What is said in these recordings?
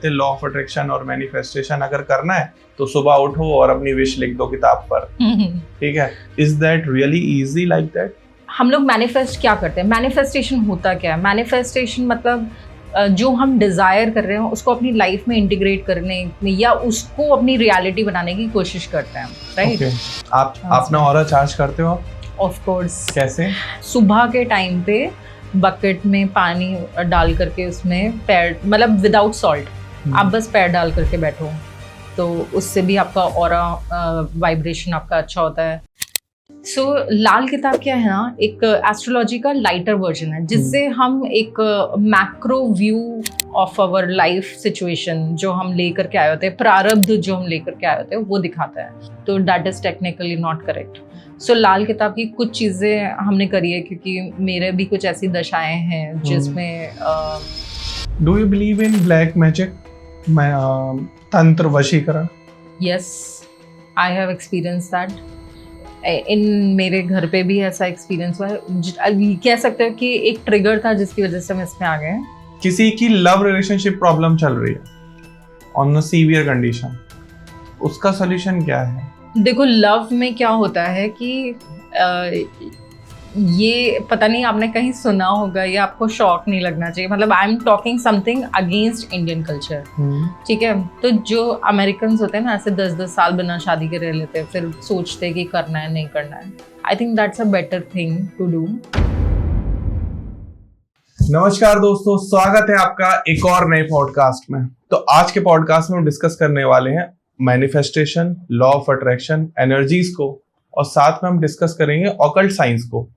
Law of attraction और manifestation अगर करना है तो सुबह उठो और अपनी विश लिख दो किताब पर। ठीक है, is that really easy like that? हम लोग मैनिफेस्ट क्या करते हैं? मैनिफेस्टेशन होता क्या है? मैनिफेस्टेशन मतलब जो हम डिज़ायर कर रहे हैं उसको अपनी लाइफ में इंटीग्रेट करने में या उसको अपनी रियलिटी बनाने की कोशिश करते हैं, राइट? आप अपना ऑरा चार्ज करते हो? Of course. कैसे? सुबह के टाइम पे बकेट में पानी डाल करके उसमें पैर, मतलब विदाउट सॉल्ट, आप बस पैर डाल करके बैठो तो उससे भी आपका ऑरा वाइब्रेशन आपका अच्छा होता है। सो लाल किताब क्या है ना, एक एस्ट्रोलॉजी का लाइटर वर्जन है जिससे हम एक macro view of our life situation जो हम लेकर के आए होते हैं, प्रारब्ध जो हम लेकर के आए होते हैं वो दिखाता है। तो that is technically not correct. So Lal Kitab की कुछ चीज़ें हमने करी है क्योंकि मेरे भी कुछ ऐसी दशाएं हैं जिसमें do you believe in black magic, तंत्र वशीकरण? Yes, I have experience that. In मेरे घर पे भी ऐसा एक्सपीरियंस हुआ है। कह सकते हो कि एक ट्रिगर था जिसकी वजह से हम इसमें आ गए। किसी की लव रिलेशनशिप प्रॉब्लम चल रही है ऑन अ सीवियर कंडीशन, उसका सॉल्यूशन क्या है? देखो, लव में क्या होता है कि ये पता नहीं आपने कहीं सुना होगा, ये आपको शॉक नहीं लगना चाहिए, मतलब I am talking something against Indian culture. ठीक है, तो जो अमेरिकन होते हैं ना, ऐसे 10-10 साल बिना शादी के रह लेते हैं, फिर सोचते हैं कि करना है नहीं करना है। I think that's a better thing to do. नमस्कार दोस्तों, स्वागत है आपका एक और नए पॉडकास्ट में। तो आज के पॉडकास्ट में हम डिस्कस करने वाले हैं manifestation, law of attraction, energies को, और साथ में हम डिस्कस करेंगे ऑकल्ट साइंस को।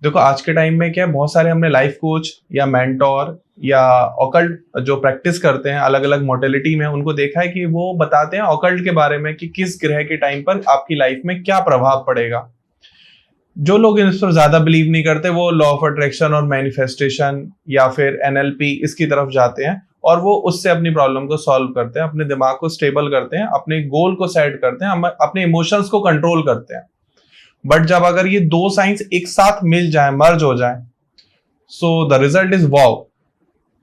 देखो, आज के टाइम में क्या है, बहुत सारे हमने लाइफ कोच या मेंटोर या ऑकल्ट जो प्रैक्टिस करते हैं अलग अलग मोडेलिटी में, उनको देखा है कि वो बताते हैं ऑकल्ट के बारे में कि किस ग्रह के टाइम पर आपकी लाइफ में क्या प्रभाव पड़ेगा। जो लोग इस पर ज्यादा बिलीव नहीं करते वो लॉ ऑफ अट्रैक्शन और मैनिफेस्टेशन या फिर NLP इसकी तरफ जाते हैं और वो उससे अपनी प्रॉब्लम को सॉल्व करते हैं, अपने दिमाग को स्टेबल करते हैं, अपने गोल को सेट करते हैं, अपने इमोशंस को कंट्रोल करते हैं। बट जब अगर ये दो साइंस एक साथ मिल जाए, मर्ज हो जाए, so the result is wow.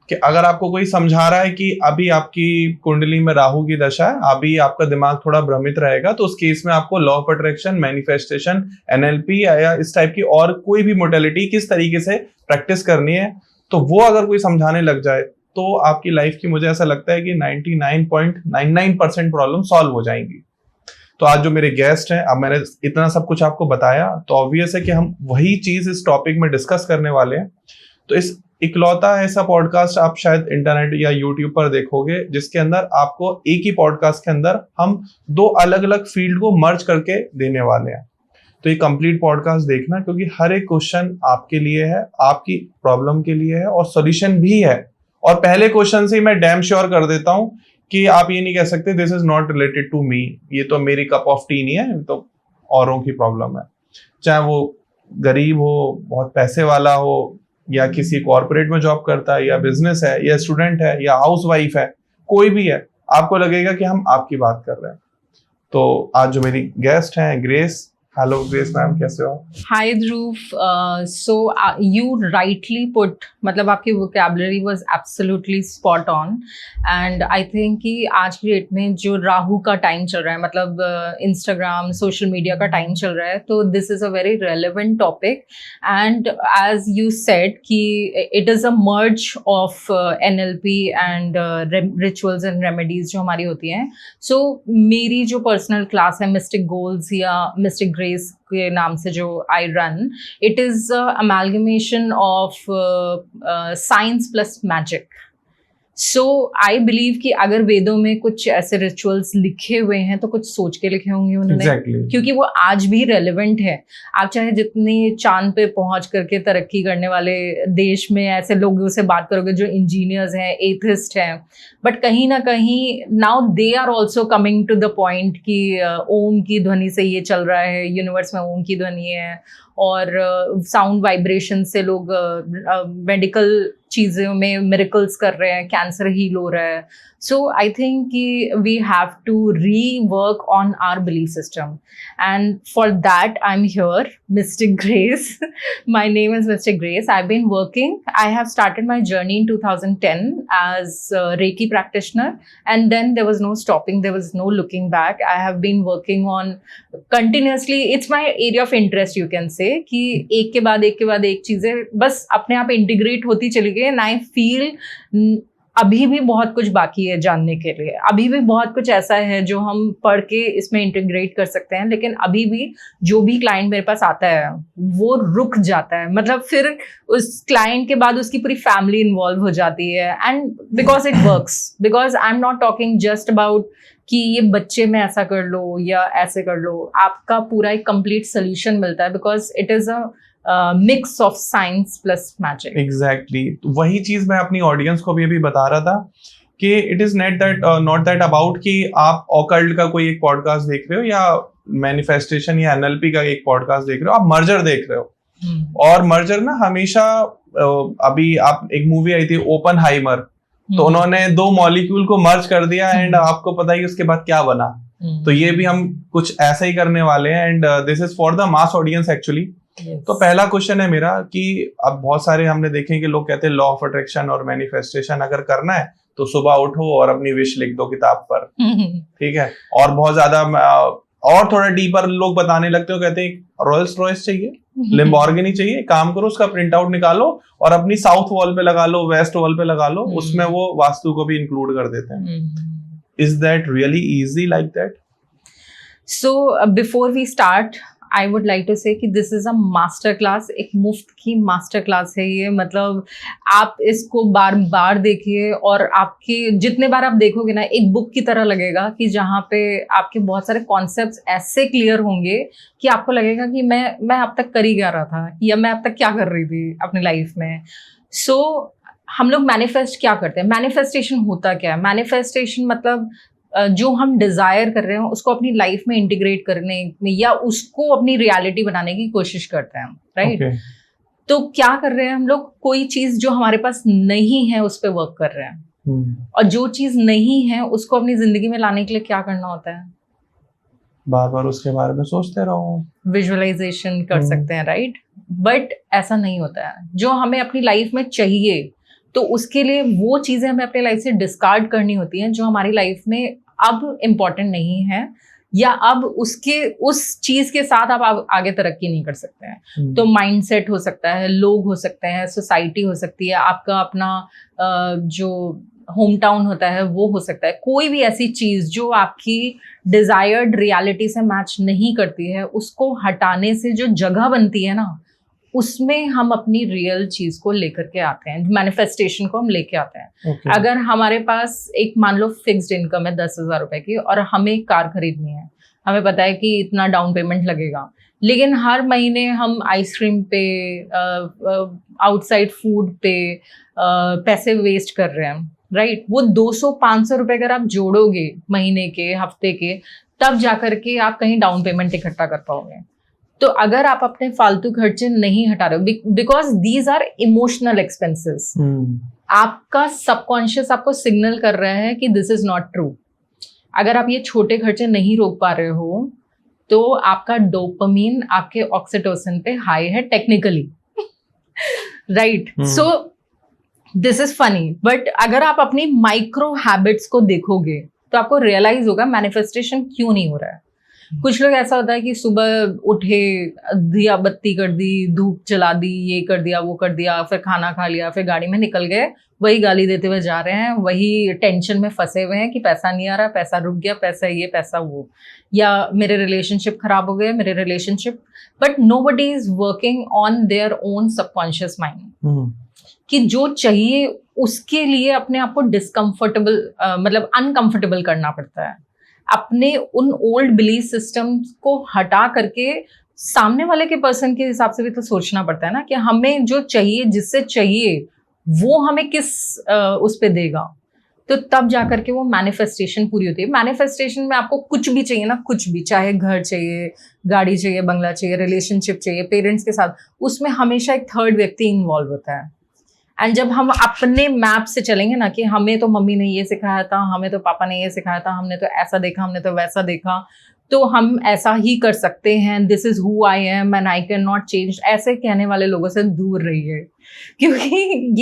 कि अगर आपको कोई समझा रहा है कि अभी आपकी कुंडली में राहु की दशा है, अभी आपका दिमाग थोड़ा भ्रमित रहेगा, तो उस केस में आपको law of attraction, manifestation, NLP या इस टाइप की और कोई भी मोडेलिटी किस तरीके से प्रैक्टिस करनी है, तो वो अगर कोई समझाने लग जाए तो आपकी लाइफ की, मुझे ऐसा लगता है कि 99.99% प्रॉब्लम सॉल्व हो जाएंगी। तो आज जो मेरे गेस्ट हैं, अब मैंने इतना सब कुछ आपको बताया तो ऑब्वियस है कि हम वही चीज इस टॉपिक में डिस्कस करने वाले हैं। तो इस इकलौता ऐसा पॉडकास्ट आप शायद इंटरनेट या यूट्यूब पर देखोगे जिसके अंदर आपको एक ही पॉडकास्ट के अंदर हम दो अलग अलग फील्ड को मर्ज करके देने वाले हैं। तो ये कंप्लीट पॉडकास्ट देखना, क्योंकि हर एक क्वेश्चन आपके लिए है, आपकी प्रॉब्लम के लिए है और सॉल्यूशन भी है। और पहले क्वेश्चन से ही मैं डैम श्योर कर देता हूं कि आप ये नहीं कह सकते this is not related to me, ये तो मेरी कप ऑफ टी नहीं है, तो औरों की प्रॉब्लम है। चाहे वो गरीब हो, बहुत पैसे वाला हो, या किसी कॉर्पोरेट में जॉब करता है, या बिजनेस है, या स्टूडेंट है, या हाउसवाइफ है, कोई भी है, आपको लगेगा कि हम आपकी बात कर रहे हैं। तो आज जो मेरी गेस्ट हैं, ग्रेस। हेलो ग्रेस मैम, कैसे हो? हाय ध्रुव, सो यू राइटली पुट, मतलब आपकी vocabulary was absolutely spot on. And I think कि आज की डेट में जो राहु का टाइम चल रहा है, मतलब इंस्टाग्राम, सोशल मीडिया का टाइम चल रहा है, तो this is a very relevant topic. And as you said कि it is a merge of NLP and rituals and remedies जो हमारी होती हैं। सो मेरी जो पर्सनल क्लास है मिस्टिक गोल्स या मिस्टिक के नाम से जो I run, it is amalgamation of science plus magic. So I believe कि अगर वेदों में कुछ ऐसे रिचुअल्स लिखे हुए हैं तो कुछ सोच के लिखे होंगे उन्होंने। Exactly. क्योंकि वो आज भी रेलेवेंट है। आप चाहे जितनी चांद पे पहुंच करके तरक्की करने वाले देश में ऐसे लोगों से बात करोगे जो इंजीनियर्स हैं, एथिस्ट हैं, बट कहीं ना कहीं now they are also coming to the point कि ओम की ध्वनि से ये चल रहा है, यूनिवर्स में ओम की ध्वनि है और साउंड वाइब्रेशन से लोग मेडिकल चीज़ों में मिरेकल्स कर रहे हैं, कैंसर हील हो रहा है. सो आई थिंक कि we have to rework on our belief system, and for that I am here, mister Grace. My name is Mr. Grace. I've been working. I have started my journey in 2010 as a Reiki practitioner, and then there was no stopping. There was no looking back. I have been working on continuously. It's my area of interest, you can say. कि एक के बाद एक चीजें बस अपने आप integrate होती चली गई. And I feel अभी भी बहुत कुछ बाकी है जानने के लिए. अभी भी बहुत कुछ ऐसा है जो हम पढ़ के इसमें इंटीग्रेट कर सकते हैं, लेकिन अभी भी जो भी क्लाइंट मेरे पास आता है वो रुक जाता है. मतलब फिर उस क्लाइंट के बाद उसकी पूरी फैमिली इन्वॉल्व हो जाती है. And because it works, because I am not talking just about कि ये बच्चे में ऐसा कर लो या ऐसे कर लो. आपका पूरा एक कंप्लीट सोल्यूशन मिलता है, because it is a mix of science plus magic. Exactly, वही चीज मैं अपनी ऑडियंस को भी अभी बता रहा था कि it is not that about कि आप ऑकल्ट का कोई एक पॉडकास्ट देख रहे हो या मैनिफेस्टेशन या एनएलपी का एक पॉडकास्ट देख रहे हो, आप मर्जर देख रहे हो. और मर्जर ना हमेशा अभी आप एक मूवी आई थी ओपनहाइमर, तो उन्होंने दो मॉलिक्यूल को मर्ज कर दिया एंड आपको पता है कि उसके बाद क्या बना. तो ये भी हम कुछ ऐसा ही करने वाले हैं, and this is for the mass audience actually. तो पहला क्वेश्चन है मेरा कि अब बहुत सारे हमने देखे कि लोग कहते हैं लॉ ऑफ अट्रैक्शन और मैनिफेस्टेशन अगर करना है तो सुबह उठो और अपनी विश लिख दो किताब पर. ठीक है, और बहुत ज्यादा और थोड़ा डीपर लोग बताने लगते हो, कहते हैं रॉयल्स रॉयस चाहिए, लैम्बोर्गिनी चाहिए, काम करो उसका प्रिंट आउट निकालो और अपनी साउथ वॉल पे लगा लो, वेस्ट वॉल पे लगा लो. उसमें वो वास्तु को भी इंक्लूड कर देते हैं. Is that really easy like that? So before we start I would like to say कि this is a master class, एक मुफ्त की मास्टर क्लास है ये. मतलब आप इसको बार बार देखिए और आपके जितने बार आप देखोगे ना, एक बुक की तरह लगेगा कि जहाँ पे आपके बहुत सारे कॉन्सेप्ट्स ऐसे क्लियर होंगे कि आपको लगेगा कि मैं अब तक कर ही क्या रहा था या मैं अब तक क्या कर रही थी अपनी लाइफ में. सो हम लोग मैनिफेस्ट क्या करते हैं? मैनिफेस्टेशन होता क्या है? मैनिफेस्टेशन मतलब जो हम डिजायर कर रहे हैं उसको अपनी लाइफ में इंटीग्रेट करने में या उसको अपनी रियलिटी बनाने की कोशिश करते हैं, राइट? Okay. तो क्या कर रहे हैं हम लोग? कोई चीज जो हमारे पास नहीं है उस पर वर्क कर रहे हैं. और जो चीज नहीं है उसको अपनी जिंदगी में लाने के लिए क्या करना होता है? बार बार उसके बारे में सोचते रहो, विजुअलाइजेशन कर सकते हैं, राइट? बट ऐसा नहीं होता है. जो हमें अपनी लाइफ में चाहिए तो उसके लिए वो चीजें हमें अपनी लाइफ से डिस्कार्ड करनी होती हैं जो हमारी लाइफ में अब इम्पोर्टेंट नहीं है, या अब उस चीज के साथ आप आगे तरक्की नहीं कर सकते हैं. तो माइंडसेट हो सकता है, लोग हो सकते हैं, सोसाइटी हो सकती है, आपका अपना जो होम टाउन होता है वो हो सकता है. कोई भी ऐसी चीज जो आपकी डिजायर्ड रियलिटी से मैच नहीं करती है, उसको हटाने से जो जगह बनती है ना, उसमें हम अपनी रियल चीज को लेकर के आते हैं. मैनिफेस्टेशन को हम लेके आते हैं. Okay. अगर हमारे पास एक मान लो फिक्स्ड इनकम है 10,000 रुपए की और हमें एक कार खरीदनी है, हमें पता है कि इतना डाउन पेमेंट लगेगा, लेकिन हर महीने हम आइसक्रीम पे, आउटसाइड फूड पे पैसे वेस्ट कर रहे हैं, राइट? वो 200-500 रुपए अगर आप जोड़ोगे महीने के, हफ्ते के, तब जाकर के आप कहीं डाउन पेमेंट इकट्ठा कर पाओगे. तो अगर आप अपने फालतू खर्चे नहीं हटा रहे हो, because these are emotional expenses, आपका सबकॉन्शियस आपको सिग्नल कर रहा है कि दिस इज नॉट ट्रू. अगर आप ये छोटे खर्चे नहीं रोक पा रहे हो तो आपका डोपामिन आपके ऑक्सीटोसिन पे हाई है technically, right? So this is funny, but अगर आप अपनी माइक्रो हैबिट्स को देखोगे तो आपको रियलाइज होगा मैनिफेस्टेशन क्यों नहीं हो रहा है. कुछ लोग ऐसा होता है कि सुबह उठे, दिया बत्ती कर दी, धूप जला दी, ये कर दिया, वो कर दिया, फिर खाना खा लिया, फिर गाड़ी में निकल गए, वही गाली देते हुए जा रहे हैं, वही टेंशन में फंसे हुए हैं कि पैसा नहीं आ रहा, पैसा रुक गया, पैसा ये पैसा वो, या मेरे रिलेशनशिप खराब हो गए, मेरे relationship. But nobody is working on their own subconscious mind कि जो चाहिए उसके लिए अपने आप को डिस्कम्फर्टेबल मतलब अनकंफर्टेबल करना पड़ता है. अपने उन ओल्ड बिलीफ सिस्टम्स को हटा करके सामने वाले के पर्सन के हिसाब से भी तो सोचना पड़ता है ना, कि हमें जो चाहिए, जिससे चाहिए वो हमें किस उस पे देगा. तो तब जाकर के वो मैनिफेस्टेशन पूरी होती है। मैनिफेस्टेशन में आपको कुछ भी चाहिए ना, कुछ भी, चाहे घर चाहिए, गाड़ी चाहिए, बंगला चाहिए, रिलेशनशिप चाहिए पेरेंट्स के साथ, उसमें हमेशा एक थर्ड व्यक्ति इन्वॉल्व होता है। एंड जब हम अपने मैप से चलेंगे ना कि हमें तो मम्मी ने ये सिखाया था, हमें तो पापा ने ये सिखाया था, हमने तो ऐसा देखा, हमने तो वैसा देखा, तो हम ऐसा ही कर सकते हैं, this is who I am and I can not change, ऐसे कहने वाले लोगों से दूर रहिए, क्योंकि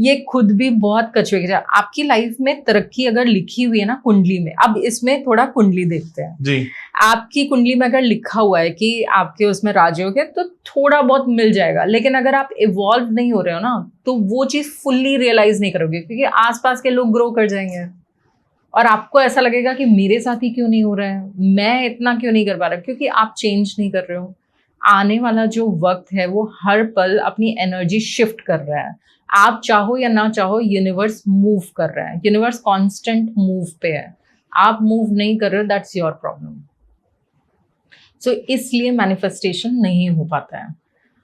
ये खुद भी बहुत कछुए की तरह। आपकी लाइफ में तरक्की अगर लिखी हुई है ना कुंडली में, अब इसमें थोड़ा कुंडली देखते हैं जी। आपकी कुंडली में अगर लिखा हुआ है कि आपके उसमें राजयोग है तो थोड़ा बहुत मिल जाएगा, लेकिन अगर आप इवॉल्व नहीं हो रहे हो ना तो वो चीज फुल्ली रियलाइज नहीं करोगे, क्योंकि आसपास के लोग ग्रो कर जाएंगे और आपको ऐसा लगेगा कि मेरे साथ ही क्यों नहीं हो रहा है, मैं इतना क्यों नहीं कर पा रहा, क्योंकि आप चेंज नहीं कर रहे हो। आने वाला जो वक्त है वो हर पल अपनी एनर्जी शिफ्ट कर रहा है, आप चाहो या ना चाहो यूनिवर्स मूव कर रहा है, यूनिवर्स कांस्टेंट मूव पे है, आप मूव नहीं कर रहे हो, दैट्स योर प्रॉब्लम। सो इसलिए मैनिफेस्टेशन नहीं हो पाता है।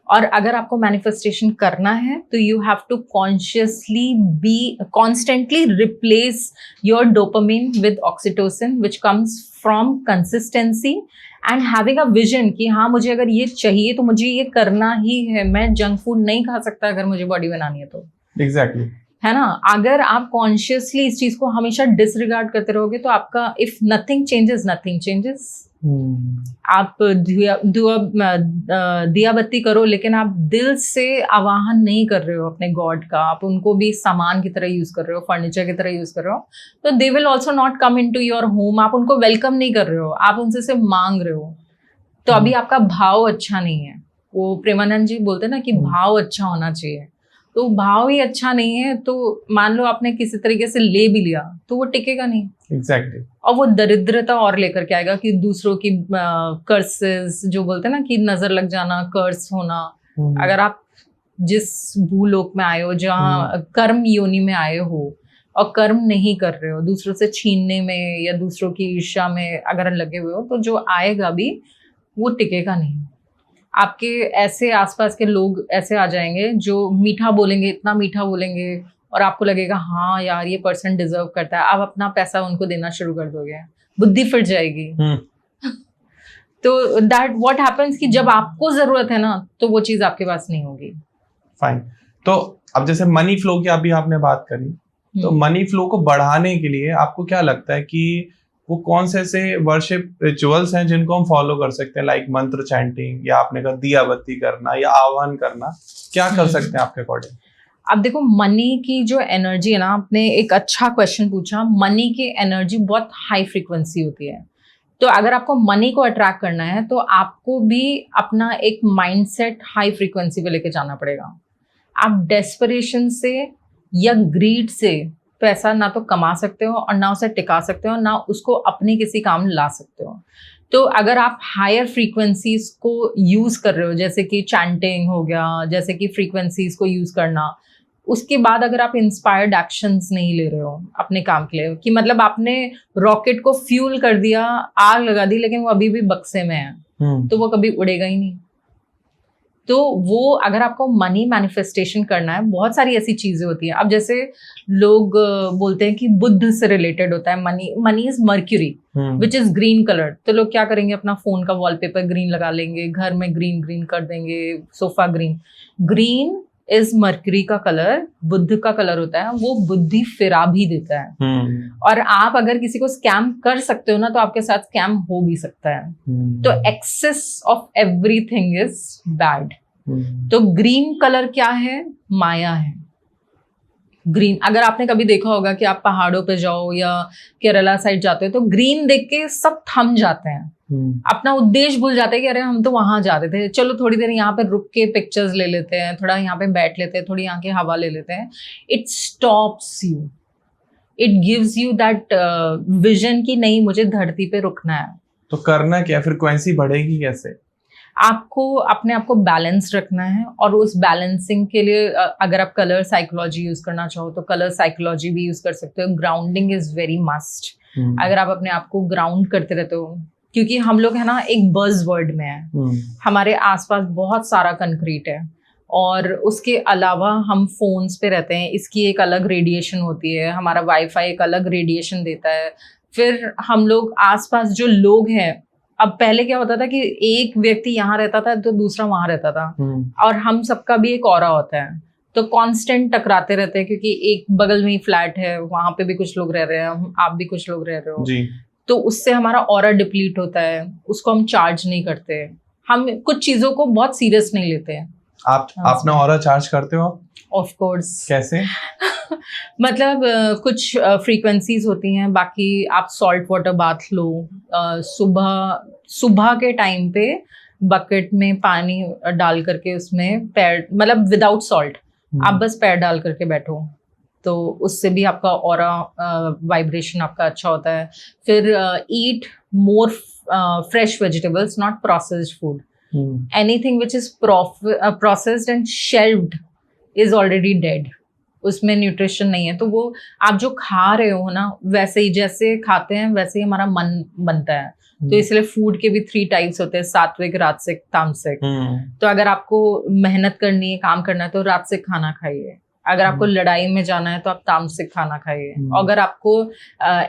और अगर आपको मैनिफेस्टेशन करना है तो you have to consciously be constantly replace your dopamine with oxytocin which comes from consistency and having a vision कि हाँ मुझे अगर ये चाहिए तो मुझे ये करना ही है, मैं जंक फूड नहीं खा सकता अगर मुझे बॉडी बनानी है तो। एग्जैक्टली है ना, अगर आप कॉन्शियसली इस चीज को हमेशा डिसरिगार्ड करते रहोगे तो आपका if nothing changes nothing changes. आप दिया बत्ती करो लेकिन आप दिल से आवाहन नहीं कर रहे हो अपने गॉड का, आप उनको भी सामान की तरह यूज कर रहे हो, फर्नीचर की तरह यूज कर रहे हो, तो they will also not come into your home. आप उनको वेलकम नहीं कर रहे हो, आप उनसे सिर्फ मांग रहे हो, तो अभी आपका भाव अच्छा नहीं है। वो प्रेमानंद जी बोलते हैं ना कि भाव अच्छा होना चाहिए, तो भाव ही अच्छा नहीं है तो मान लो आपने किसी तरीके से ले भी लिया तो वो टिकेगा नहीं। एग्जैक्टली। और वो दरिद्रता और लेकर के आएगा कि दूसरों की कर्सेस जो बोलते हैं ना कि नजर लग जाना, कर्स होना। अगर आप जिस भूलोक में आए हो, जहाँ कर्म योनि में आए हो और कर्म नहीं कर रहे हो, दूसरों से छीनने में या दूसरों की ईर्ष्या में अगर लगे हुए हो, तो जो आएगा भी वो टिकेगा नहीं। आपके ऐसे आसपास के लोग ऐसे आ जाएंगे जो मीठा बोलेंगे, इतना मीठा बोलेंगे और आपको लगेगा हाँ यार ये पर्सन डिजर्व करता है, आप अपना पैसा उनको देना शुरू कर दोगे, बुद्धि फिर जाएगी। तो दैट व्हाट हैपेंस कि जब आपको जरूरत है ना तो वो चीज आपके पास नहीं होगी। फाइन। तो अब जैसे मनी फ्लो की अभी आपने बात करी, तो मनी फ्लो को बढ़ाने के लिए आपको क्या लगता है कि वो कौन से ऐसे वर्शिप रिचुअल्स हैं जिनको हम फॉलो कर सकते हैं, लाइक मंत्र चैंटिंग या आपने कहा दिया बत्ती करना या आह्वान करना, क्या कर सकते हैं आपके अकॉर्डिंग? अब देखो मनी की जो एनर्जी है ना, आपने एक अच्छा क्वेश्चन पूछा, मनी की एनर्जी बहुत हाई फ्रीक्वेंसी होती है। तो अगर आपको मनी को अट्रैक्ट करना है तो आपको भी अपना एक माइंडसेट हाई फ्रीक्वेंसी पे लेके जाना पड़ेगा। आप डेस्परेशन से या ग्रीड से पैसा ना तो कमा सकते हो और ना उसे टिका सकते हो, ना उसको अपने किसी काम ला सकते हो। तो अगर आप हायर फ्रीक्वेंसीज को यूज कर रहे हो, जैसे कि चैंटिंग हो गया, जैसे कि फ्रीक्वेंसीज को यूज करना, उसके बाद अगर आप इंस्पायर्ड एक्शंस नहीं ले रहे हो अपने काम के लिए, कि मतलब आपने रॉकेट को फ्यूल कर दिया, आग लगा दी, लेकिन वो अभी भी बक्से में है, तो वो कभी उड़ेगा ही नहीं। तो वो अगर आपको मनी मैनिफेस्टेशन करना है, बहुत सारी ऐसी चीजें होती हैं। अब जैसे लोग बोलते हैं कि बुद्ध से रिलेटेड होता है money, money is mercury which is green colour. तो लोग क्या करेंगे, अपना फोन का वॉलपेपर ग्रीन लगा लेंगे, घर में ग्रीन ग्रीन कर देंगे, sofa green. Green is mercury का कलर, बुद्ध का कलर होता है, वो बुद्धि फिरा भी देता है। और आप अगर किसी को स्कैम कर सकते हो ना तो आपके साथ स्कैम हो भी सकता है। तो excess of everything is bad. तो ग्रीन कलर क्या है, माया है। ग्रीन, अगर आपने कभी देखा होगा कि आप पहाड़ों पे जाओ या केरला साइड जाते हो तो ग्रीन देख के सब थम जाते हैं, अपना उद्देश्य भूल जाते हैं कि अरे हम तो वहां जा रहे थे, चलो थोड़ी देर यहाँ पे रुक के पिक्चर्स ले लेते हैं, थोड़ा यहाँ पे बैठ लेते हैं, थोड़ी यहाँ की हवा ले लेते हैं। It stops you, it gives you that vision कि नहीं मुझे धरती पे रुकना है। तो करना क्या, फ्रीक्वेंसी बढ़ेगी कैसे? आपको अपने आप को बैलेंस रखना है, और उस बैलेंसिंग के लिए अगर आप कलर साइकोलॉजी यूज करना चाहो तो कलर साइकोलॉजी भी यूज कर सकते हो। Grounding is very must. अगर आप अपने आप को ग्राउंड करते रहते हो, क्योंकि हम लोग है ना एक बज़ वर्ड में है, हमारे आसपास बहुत सारा कंक्रीट है, और उसके अलावा हम फोन्स पे रहते हैं, इसकी एक अलग रेडिएशन होती है, हमारा वाईफाई एक अलग रेडिएशन देता है। फिर हम लोग आसपास जो लोग हैं, अब पहले क्या होता था कि एक व्यक्ति यहाँ रहता था तो दूसरा वहां रहता था, और हम सबका भी एक ऑरा होता है, तो कांस्टेंट टकराते रहते हैं क्योंकि एक बगल में ही फ्लैट है, वहां पे भी कुछ लोग रह रहे हैं, आप भी कुछ लोग रह रहे हो जी। तो उससे हमारा ऑरा डिप्लीट होता है, उसको हम चार्ज नहीं करते, हम कुछ चीजों को बहुत सीरियस नहीं लेते हैं। आप अपना ऑरा चार्ज करते हो आप? Of course. कैसे? मतलब कुछ फ्रीक्वेंसीज होती हैं, बाकी आप सॉल्ट वाटर बाथ लो, सुबह के टाइम पे बकेट में पानी डाल करके उसमें पैर, मतलब विदाउट सॉल्ट, आप बस पैर डाल करके बैठो, तो उससे भी आपका ऑरा वाइब्रेशन आपका अच्छा होता है। फिर eat more fresh vegetables, not processed food. Anything which is processed and shelved is already dead, उसमें न्यूट्रिशन नहीं है। तो वो आप जो खा रहे हो ना, वैसे ही जैसे खाते हैं वैसे ही हमारा मन बनता है। तो इसलिए फूड के भी 3 टाइप्स होते हैं, सात्विक, राजसिक, तामसिक। तो अगर आपको मेहनत करनी है, काम करना है, तो राजसिक खाना खाइए। अगर आपको लड़ाई में जाना है तो आप तामसिक खाना खाइए। अगर आपको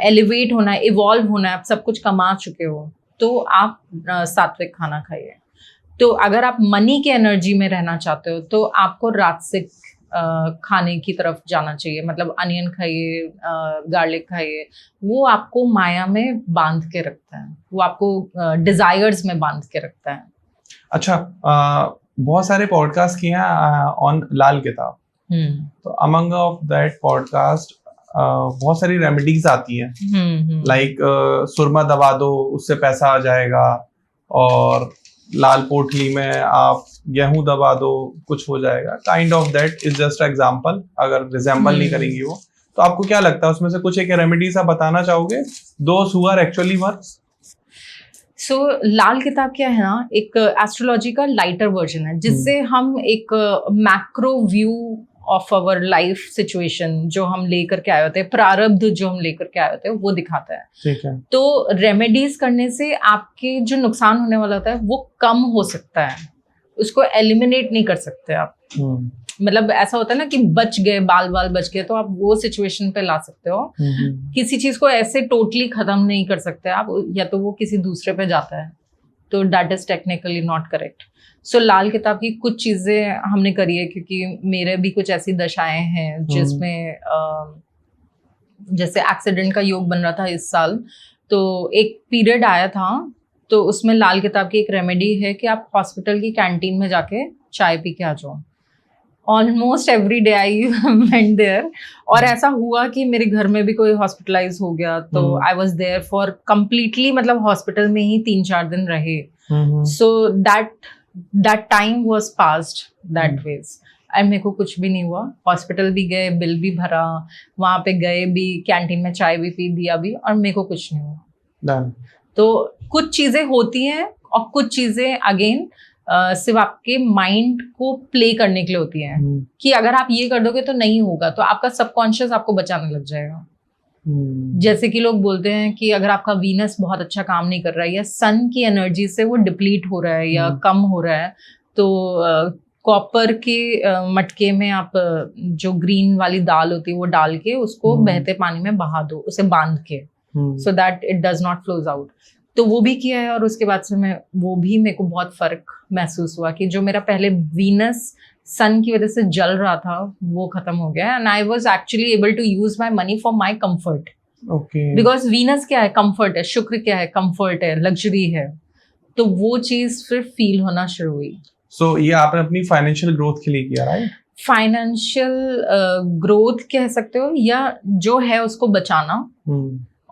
एलिवेट होना है, इवॉल्व होना है, आप सब कुछ कमा चुके हो, तो आप सात्विक खाना खाइए। तो अगर आप मनी के एनर्जी में रहना चाहते हो तो आपको राजसिक खाने की तरफ जाना चाहिए, मतलब अनियन खाइए, गार्लिक खाइए। वो आपको माया में बांध के रखता है, वो आपको डिजायर्स में बांध के रखता है। अच्छा, बहुत सारे पॉडकास्ट किए हैं ऑन लाल किताब, तो अमंग ऑफ दैट पॉडकास्ट बहुत सारी रेमेडीज आती हैं, लाइक सुरमा दबा दो उससे पैसा आ जाएगा, और लाल पोटली में आप गेहूं दबा दो कुछ हो जाएगा। Kind of that is just example, अगर रिजेंबल नहीं करेंगी वो। तो आपको क्या लगता है उसमें से कुछ एक रेमेडीज आप बताना चाहोगे, those who are actually works? So Lal Kitab क्या है ना, एक एस्ट्रोलॉजी का लाइटर वर्जन है, जिससे हम एक macro view of our life situation जो हम लेकर के आए होते हैं, प्रारब्ध जो हम लेकर के आए होते हैं, वो दिखाता है। ठीक है। तो रेमेडीज करने से आपके जो नुकसान होने वाला होता है वो कम हो सकता है, उसको एलिमिनेट नहीं कर सकते आप। मतलब ऐसा होता है ना कि बच गए, बाल बच गए, तो आप वो सिचुएशन पे ला सकते हो। किसी चीज को ऐसे टोटली खत्म नहीं कर सकते आप, या तो वो किसी दूसरे पे जाता है, तो that is technically not correct. So Lal Kitab की कुछ चीजें हमने करी है, क्योंकि मेरे भी कुछ ऐसी दशाएं हैं जिसमें जैसे एक्सीडेंट का योग बन रहा था इस साल, तो एक पीरियड आया था, तो उसमें लाल किताब की एक रेमेडी है कि आप हॉस्पिटल की कैंटीन में जाके चाय पी के आ जाओ। Almost every day I went there, और ऐसा हुआ कि मेरे घर में भी कोई हॉस्पिटलाइज हो गया, तो I was there for completely, मतलब हॉस्पिटल में ही 3-4 दिन रहे। So that time was passed that ways, and मेरे को कुछ भी नहीं हुआ। हॉस्पिटल भी गए, बिल भी भरा, वहां पे गए भी, कैंटीन में चाय भी पी, दिया भी, और मेरे को कुछ नहीं हुआ। तो कुछ चीजें होती हैं, और कुछ चीजें अगेन सिर्फ आपके माइंड को प्ले करने के लिए होती हैं, कि अगर आप ये कर दोगे तो नहीं होगा, तो आपका सबकॉन्शियस आपको बचाने लग जाएगा। जैसे कि लोग बोलते हैं कि अगर आपका वीनस बहुत अच्छा काम नहीं कर रहा है, या सन की एनर्जी से वो डिप्लीट हो रहा है या कम हो रहा है, तो कॉपर के मटके में आप जो ग्रीन वाली दाल होती है वो डाल के उसको बहते पानी में बहा दो, उसे बांध के, so that it does not flows out. तो वो भी किया है, और उसके बाद से मेरे को बहुत फर्क महसूस हुआ कि जो मेरा पहले वीनस सन की वजह से जल रहा था वो खत्म हो गया, and I was actually able to use my money for my comfort. Okay. Because Venus क्या है, कंफर्ट है, शुक्र क्या है, कंफर्ट है, लग्जरी है, तो वो चीज फिर फील होना शुरू हुई। सो ये आपने अपनी फाइनेंशियल ग्रोथ के लिए किया, राइट? फाइनेंशियल ग्रोथ कह सकते हो, या जो है उसको बचाना,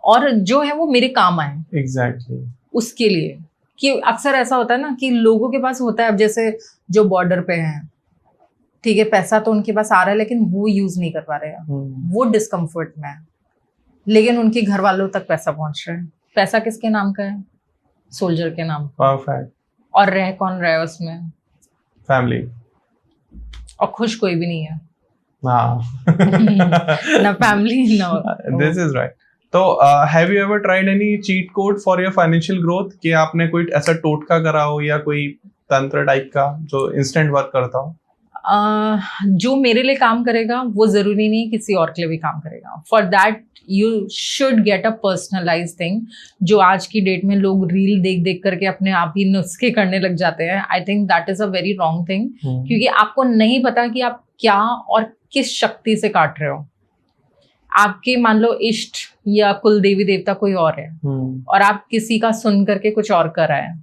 और जो है वो मेरे काम आए। एग्जैक्टली। उसके लिए कि अक्सर ऐसा होता है ना कि लोगों के पास होता है, अब जैसे जो बॉर्डर पे हैं, ठीक है, पैसा तो उनके पास आ रहा है लेकिन वो यूज नहीं कर पा रहे हैं, वो डिस्कम्फर्ट में है, लेकिन उनके घर वालों तक पैसा पहुंच रहा है। पैसा किसके नाम का है? सोल्जर के नाम। परफेक्ट। और रह कौन रहा है उसमें? फैमिली। और खुश कोई भी नहीं है। ना फैमिली ना। This is right. तो have you ever tried any cheat code for your financial growth, कि आपने कोई ऐसा टोटका करा हो या कोई तंत्र टाइप का जो इंस्टेंट वर्क करता हो? जो मेरे लिए काम करेगा वो जरूरी नहीं किसी और के लिए भी काम करेगा. For that you should get a personalise thing. जो आज की डेट में लोग रील देख देख करके अपने आप ही नुस्खे करने लग जाते हैं, I think that is a very wrong thing. क्योंकि आपको नहीं पता कि आप क्या और किस शक्ति से काट रहे हो. आपके मान लो इष्ट या कुल देवी देवता कोई और है और आप किसी का सुन करके कुछ और कर रहे हैं,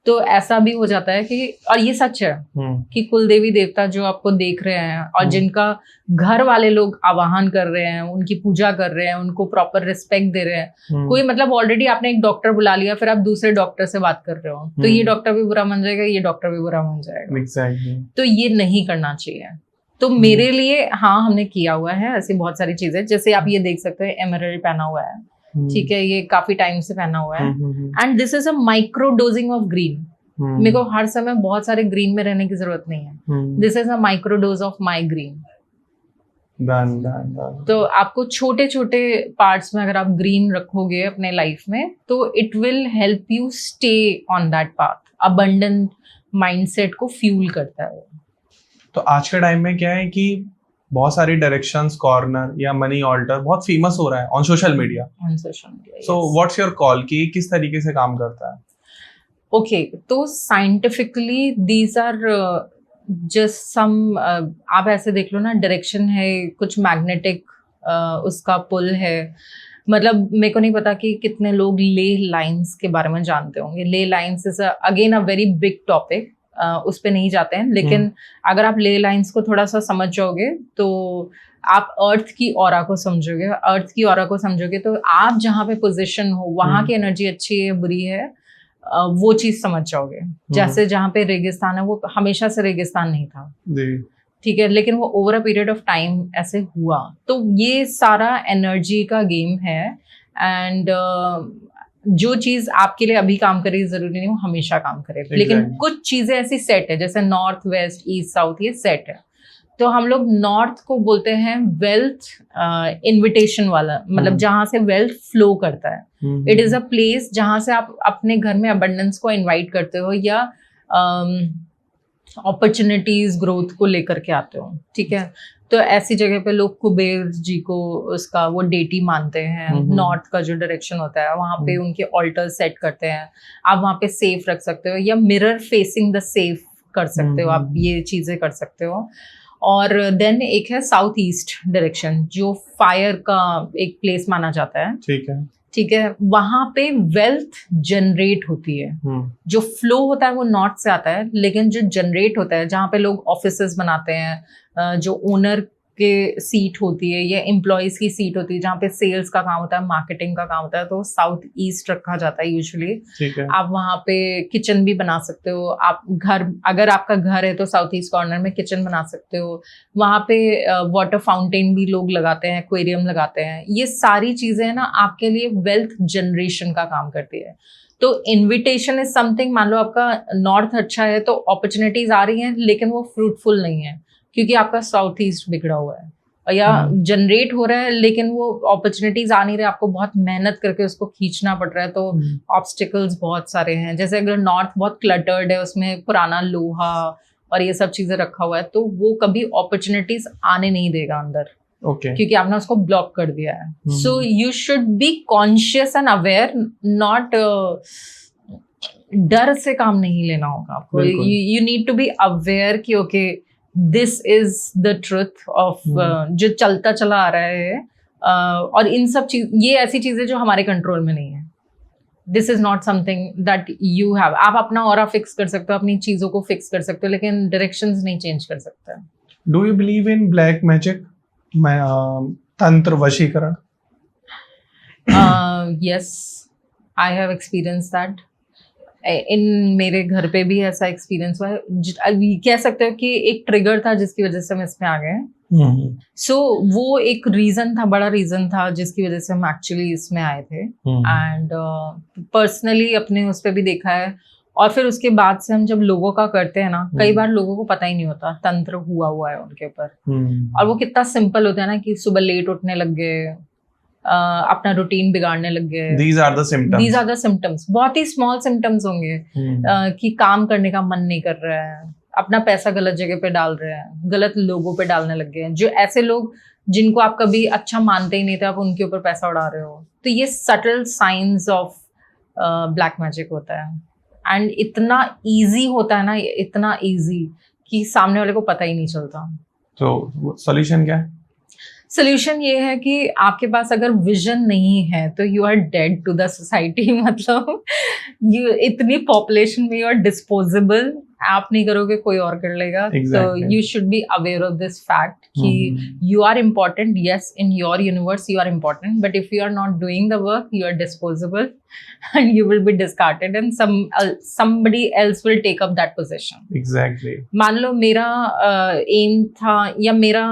तो ऐसा भी हो जाता है कि, और ये सच है कि कुल देवी देवता जो आपको देख रहे हैं और जिनका घर वाले लोग आवाहन कर रहे हैं, उनकी पूजा कर रहे हैं, उनको प्रॉपर रिस्पेक्ट दे रहे हैं, कोई मतलब ऑलरेडी आपने एक डॉक्टर बुला लिया, फिर आप दूसरे डॉक्टर से बात कर रहे हो, तो ये डॉक्टर भी बुरा मान जाएगा, ये डॉक्टर भी बुरा मान जाएगा. Exactly. तो ये नहीं करना चाहिए. तो मेरे लिए हाँ, हमने किया हुआ है ऐसी बहुत सारी चीजें. जैसे आप ये देख सकते हैं, एमरल्ड पहना हुआ है, ठीक है, ये काफी टाइम से पहना हुआ है. And this is a micro dosing of green. मेरे को हर समय बहुत सारे ग्रीन में रहने की जरूरत नहीं है. This is a micro dose of my green. तो आपको छोटे छोटे पार्ट्स में अगर आप ग्रीन रखोगे अपने लाइफ में, तो it will help you stay on that path. Abundant mindset को फ्यूल करता है. तो आज के टाइम में क्या है कि बहुत सारी डायरेक्शंस कॉर्नर या मनी ऑल्टर बहुत फेमस हो रहा है on social media. So what's your call कि किस तरीके से काम करता है? ओके, तो scientifically these are just some, आप ऐसे देख लो ना, डायरेक्शन है, कुछ मैग्नेटिक उसका पुल है. मतलब मेरे को नहीं पता कि कितने लोग ले लाइंस के बारे में जानते होंगे. ले lines is again a very big topic. उस पे नहीं जाते हैं, लेकिन अगर आप ले लाइंस को थोड़ा सा समझ जाओगे तो आप अर्थ की ऑरा को समझोगे. अर्थ की ऑरा को समझोगे तो आप जहाँ पे पोजीशन हो वहां की एनर्जी अच्छी है बुरी है, वो चीज समझ जाओगे. जैसे जहाँ पे रेगिस्तान है, वो हमेशा से रेगिस्तान नहीं था, ठीक है, लेकिन वो over a period of time ऐसे हुआ. तो ये सारा एनर्जी का गेम है. एंड जो चीज आपके लिए अभी काम करे जरूरी नहीं वो हमेशा काम करे. लेकिन कुछ चीजें ऐसी सेट है, जैसे नॉर्थ वेस्ट ईस्ट साउथ, ये सेट है. तो हम लोग नॉर्थ को बोलते हैं वेल्थ इनविटेशन वाला, मतलब जहां से वेल्थ फ्लो करता है. इट इज अ प्लेस जहां से आप अपने घर में अबंडेंस को इनवाइट करते हो या अपॉर्चुनिटीज ग्रोथ को लेकर के आते हो, ठीक है. तो ऐसी जगह पे लोग कुबेर जी को उसका वो डेटी मानते हैं. नॉर्थ का जो डायरेक्शन होता है वहां पे उनके ऑल्टर सेट करते हैं. आप वहां पे सेफ रख सकते हो या मिरर फेसिंग द सेफ कर सकते हो. आप ये चीजें कर सकते हो. और देन एक है साउथ ईस्ट डायरेक्शन, जो फायर का एक प्लेस माना जाता है, ठीक है. वहां पे वेल्थ जनरेट होती है. जो फ्लो होता है वो नॉर्थ से आता है, लेकिन जो जनरेट होता है, जहाँ पे लोग ऑफिसेस बनाते हैं, जो ओनर के सीट होती है या एम्प्लॉयज की सीट होती है, जहाँ पे सेल्स का काम होता है, मार्केटिंग का काम होता है, तो साउथ ईस्ट रखा जाता है यूजुअली. आप वहाँ पे किचन भी बना सकते हो. आप घर, अगर आपका घर है तो साउथ ईस्ट कॉर्नर में किचन बना सकते हो. वहाँ पे वाटर फाउंटेन भी लोग लगाते हैं, एक्वेरियम लगाते हैं. ये सारी चीजें ना आपके लिए वेल्थ जनरेशन का काम करती है. तो इन्विटेशन इज समथिंग, मान लो आपका नॉर्थ अच्छा है तो अपॉर्चुनिटीज आ रही हैं, लेकिन वो फ्रूटफुल नहीं है क्योंकि आपका साउथ ईस्ट बिगड़ा हुआ है. या जनरेट हो रहा है लेकिन वो अपॉर्चुनिटीज आ नहीं रहे, आपको बहुत मेहनत करके उसको खींचना पड़ रहा है. तो ऑब्स्टिकल्स बहुत सारे हैं. जैसे अगर नॉर्थ बहुत क्लटर्ड है, उसमें पुराना लोहा और ये सब चीजें रखा हुआ है, तो वो कभी अपॉर्चुनिटीज आने नहीं देगा अंदर. क्योंकि आपने उसको ब्लॉक कर दिया है. So you should be conscious and aware. Not डर से काम नहीं लेना होगा आपको. You need to be aware कि okay this is the truth of जो चलता चला आ रहा है. और इन सब चीज, ये ऐसी चीजें जो हमारे कंट्रोल में नहीं है. This is not something that you have. आप अपना ऑरा फिक्स कर सकते हो, अपनी चीजों को फिक्स कर सकते हो, लेकिन डायरेक्शंस नहीं चेंज कर सकते. Do you believe in black magic, तंत्र वशीकरण? Yes, I have experience that. In मेरे घर पे भी ऐसा एक्सपीरियंस हुआ है. कह सकते हो कि एक ट्रिगर था जिसकी वजह से हम इसमें आ गए. सो वो एक रीजन था, बड़ा रीजन था जिसकी वजह से हम एक्चुअली इसमें आए थे. एंड पर्सनली अपने उस पर भी देखा है. और फिर उसके बाद से हम जब लोगों का करते हैं ना, कई बार लोगों को पता ही नहीं होता तंत्र हुआ है उनके ऊपर. और वो कितना सिंपल होता है ना, कि सुबह लेट उठने लग गए, अपना रूटीन बिगाड़ने लग गए. These are the symptoms. बहुत ही स्मॉल सिम्टम्स होंगे. कि काम करने का मन नहीं कर रहा है, अपना पैसा गलत जगह पे डाल रहे हैं, गलत लोगों पे डालने लग गए हैं, जो ऐसे लोग जिनको आप कभी अच्छा मानते ही नहीं थे, आप उनके ऊपर पैसा उड़ा रहे हो। तो ये subtle science of black magic होता है, एंड इतना इजी होता है ना, इतना इजी कि सामने वाले को पता ही नहीं चलता। तो सॉल्यूशन क्या है? सोल्यूशन ये है कि आपके पास अगर विजन नहीं है तो you are dead to the society. मतलब यू इतनी पॉपुलेशन में यू आर डिस्पोजेबल, आप नहीं करोगे कोई और कर लेगा। तो you should be aware of this fact कि you are important, yes in your universe you are important, but if you are not doing the work you are disposable and you will be discarded and somebody else will take up that position. Exactly. मान लो मेरा M था या मेरा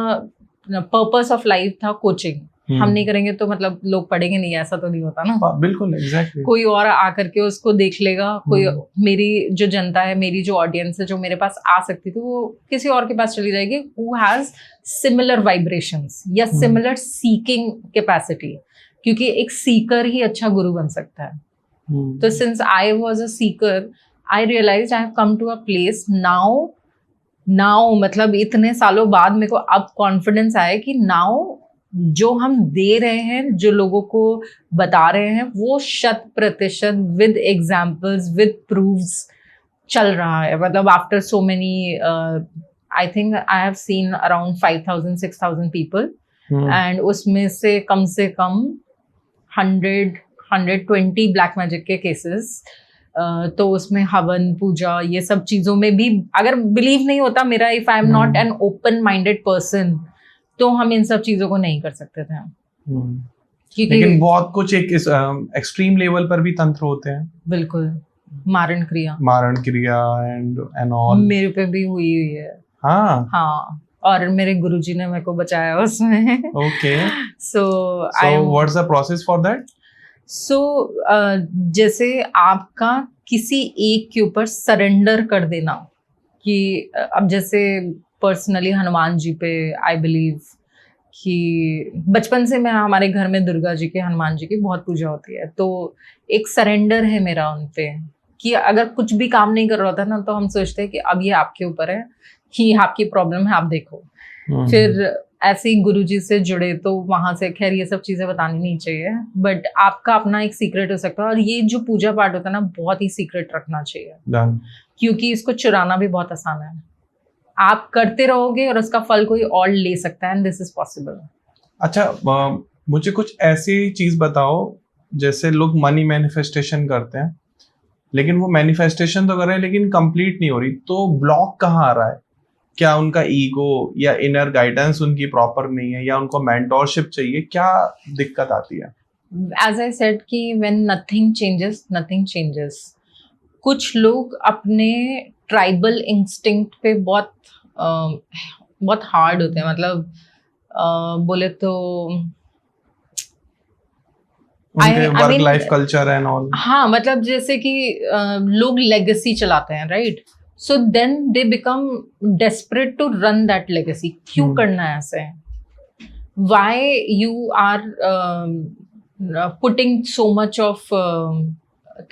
purpose of life था coaching, हम नहीं करेंगे तो मतलब लोग पढ़ेंगे नहीं, ऐसा तो नहीं होता ना। बिल्कुल एग्जैक्टली। कोई और आकर के उसको देख लेगा, कोई मेरी जो जनता है, मेरी जो ऑडियंस है जो मेरे पास आ सकती थी, वो किसी और के पास चली जाएगी हु हैज सिमिलर वाइब्रेशंस या सिमिलर सीकिंग कैपेसिटी, क्योंकि एक सीकर ही अच्छा गुरु बन सकता है। तो since I was a seeker, I realised I have come to a place now मतलब इतने सालों बाद मेरे को अब कॉन्फिडेंस आया कि नाउ जो हम दे रहे हैं, जो लोगों को बता रहे हैं, वो 100% विद एग्जाम्पल्स विद प्रूफ्स चल रहा है। मतलब after so many I think I have seen around 5,000-6,000 people, and उसमें से कम 100-120 ब्लैक मैजिक के केसेस। तो उसमें हवन पूजा ये सब चीजों में भी अगर बिलीव नहीं होता मेरा, if I am not an open minded person, तो हम इन सब चीजों को नहीं कर सकते थे। लेकिन बहुत कुछ एक एक्सट्रीम लेवल पर भी तंत्र होते हैं। बिल्कुल, मारण क्रिया एंड ऑल मेरे पे भी हुई है। हाँ, और मेरे गुरुजी ने मेरे को बचाया उसमें। Okay, so what's the process for that? So जैसे आपका किसी एक के ऊपर सरेंडर कर देना, कि अब जैसे पर्सनली हनुमान जी पे आई बिलीव कि बचपन से मैं, हमारे घर में दुर्गा जी के, हनुमान जी की बहुत पूजा होती है, तो एक सरेंडर है मेरा उन पे कि अगर कुछ भी काम नहीं कर रहा था ना, तो हम सोचते हैं कि अब ये आपके ऊपर है, कि आपकी प्रॉब्लम है, आप देखो। फिर ऐसे ही गुरुजी से जुड़े तो वहां से, खैर ये सब चीजें बतानी नहीं चाहिए, बट आपका अपना एक सीक्रेट हो सकता है। और ये जो पूजा पाठ होता है ना, बहुत ही सीक्रेट रखना चाहिए, क्योंकि इसको चुराना भी बहुत आसान है। आप करते रहोगे और उसका फल कोई और ले सकता है, एंड दिस इज पॉसिबल। अच्छा, मुझे कुछ ऐसी चीज बताओ, जैसे लोग मनी मैनिफेस्टेशन करते हैं, लेकिन वो मैनिफेस्टेशन तो कर रहे हैं लेकिन कंप्लीट नहीं हो रही, तो ब्लॉक कहाँ आ रहा है? क्या उनका ईगो या इनर गाइडेंस उनकी प्रॉपर नहीं है, या उनको मेंटोरशिप चाहिए? क्या दिक्कत आती है? एज आई सेड कि व्हेन नथिंग चेंजेस, कुछ लोग अपने ट्राइबल इंस्टिंक्ट पे बहुत हार्ड होते हैं। मतलब बोले तो work life culture and all. हाँ, मतलब जैसे कि लोग लेगेसी चलाते हैं, right? So then they become desperate to run that legacy. क्यों करना है ऐसे? Why you are putting so much of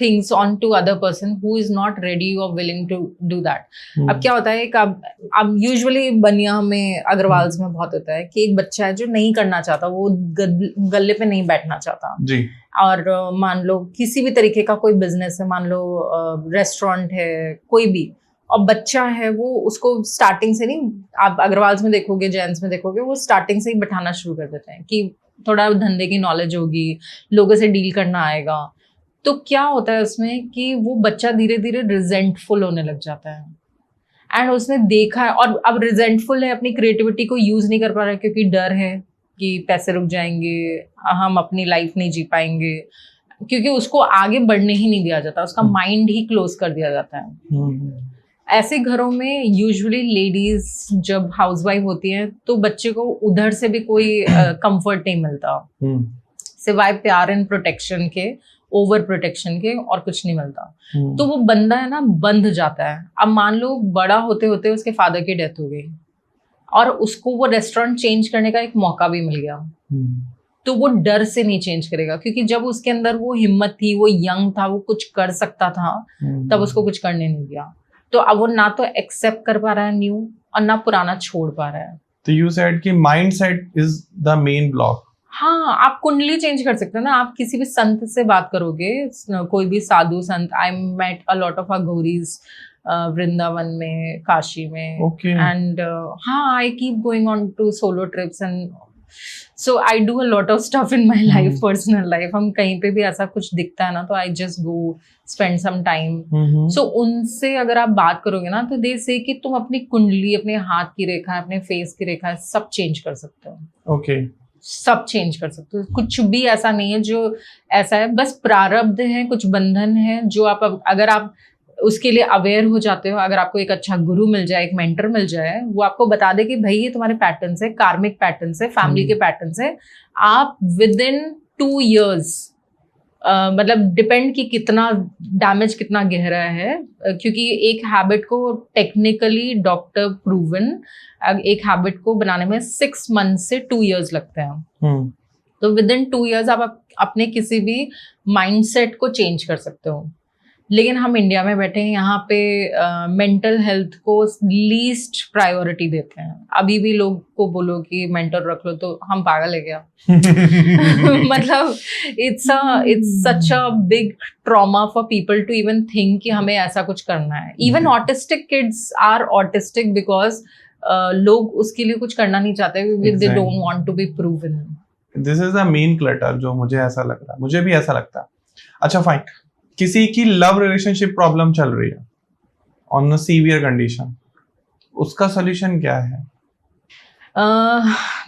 things on to other person who is not ready or willing to do that. अब क्या होता है कि अब यूजुअली बनिया में, अग्रवाल्स में बहुत होता है कि एक बच्चा है जो नहीं करना चाहता, वो गले पे नहीं बैठना चाहता जी। और मान लो किसी भी तरीके का कोई बिजनेस है, मान लो रेस्टोरेंट है, कोई भी, और बच्चा है वो उसको स्टार्टिंग से नहीं, आप अग्रवाल्स में देखोगे, जैन्स में देखोगे, वो स्टार्टिंग से ही बैठाना शुरू कर देते हैं कि थोड़ा धंधे की नॉलेज होगी, लोगों से डील करना आएगा। तो क्या होता है उसमें कि वो बच्चा धीरे धीरे रिजेंटफुल होने लग जाता है, एंड उसने देखा है, और अब रिजेंटफुल है, अपनी क्रिएटिविटी को यूज नहीं कर पा रहा है क्योंकि डर है कि पैसे रुक जाएंगे, हम अपनी लाइफ नहीं जी पाएंगे, क्योंकि उसको आगे बढ़ने ही नहीं दिया जाता, उसका माइंड ही क्लोज कर दिया जाता है। ऐसे घरों में यूजुअली लेडीज जब हाउसवाइफ होती हैं तो बच्चे को उधर से भी कोई कंफर्ट नहीं मिलता, सिवाय प्यार एंड प्रोटेक्शन के, ओवर प्रोटेक्शन के, और कुछ नहीं मिलता। तो वो बंदा है ना, बंध जाता है। अब मान लो बड़ा होते होते उसके फादर की डेथ हो गई, और उसको वो रेस्टोरेंट चेंज करने का एक मौका भी मिल गया, तो वो डर से नहीं चेंज करेगा, क्योंकि जब उसके अंदर वो हिम्मत थी, वो यंग था, वो कुछ कर सकता था, तब उसको कुछ करने नहीं दिया। तो अब वो ना तो एक्सेप्ट कर पा रहा है न्यू और ना पुराना छोड़ पा रहा है। तो यू सेड कि mindset is the main block. हाँ, आप कुंडली चेंज कर सकते हो ना। आप किसी भी संत से बात करोगे, कोई भी साधु संत, I met a lot of Aghoris Vrindavan में, काशी में, Okay. एंड हाँ, I keep going on to solo trips and so I do a lot of stuff in my life, personal life. हम कहीं पे भी ऐसा कुछ दिखता है ना तो I just go spend some time. So उनसे अगर आप बात करोगे ना तो दे से कि तुम अपनी कुंडली, अपने हाथ की रेखा, अपने फेस की रेखा सब चेंज कर सकते हो। ओके। सब चेंज कर सकते हो, कुछ भी ऐसा नहीं है जो ऐसा है, बस प्रारब्ध है, कुछ बंधन है जो आप अगर आप उसके लिए अवेयर हो जाते हो, अगर आपको एक अच्छा गुरु मिल जाए, एक मेंटर मिल जाए, वो आपको बता दे कि भाई ये तुम्हारे पैटर्न्स है, कार्मिक पैटर्न्स है, फैमिली के पैटर्न्स है, आप विद इन 2 years मतलब डिपेंड कि कितना डैमेज कितना गहरा है, क्योंकि एक हैबिट को टेक्निकली डॉक्टर प्रूवन, एक हैबिट को बनाने में 6 months से 2 years लगते हैं। तो विद इन 2 years आप अपने किसी भी माइंडसेट को चेंज कर सकते हो। लेकिन हम इंडिया में बैठे हैं, यहाँ पे मेंटल हेल्थ को लीस्ट प्रायोरिटी देते हैं। अभी भी लोग को बोलो कि मेंटर रख लो तो हम पागल है क्या? मतलब it's such a big trauma for people to even think कि हमें ऐसा कुछ करना है। Even autistic kids are autistic because लोग उसके लिए कुछ करना नहीं चाहते, they don't want to be proven. This is the main clutter जो मुझे ऐसा लग रहा है, मुझे भी ऐसा लगता है। अच्छा फाइन, किसी की लव रिलेशनशिप प्रॉब्लम चल रही है ऑन अ सीवियर कंडीशन, उसका सोल्यूशन क्या है?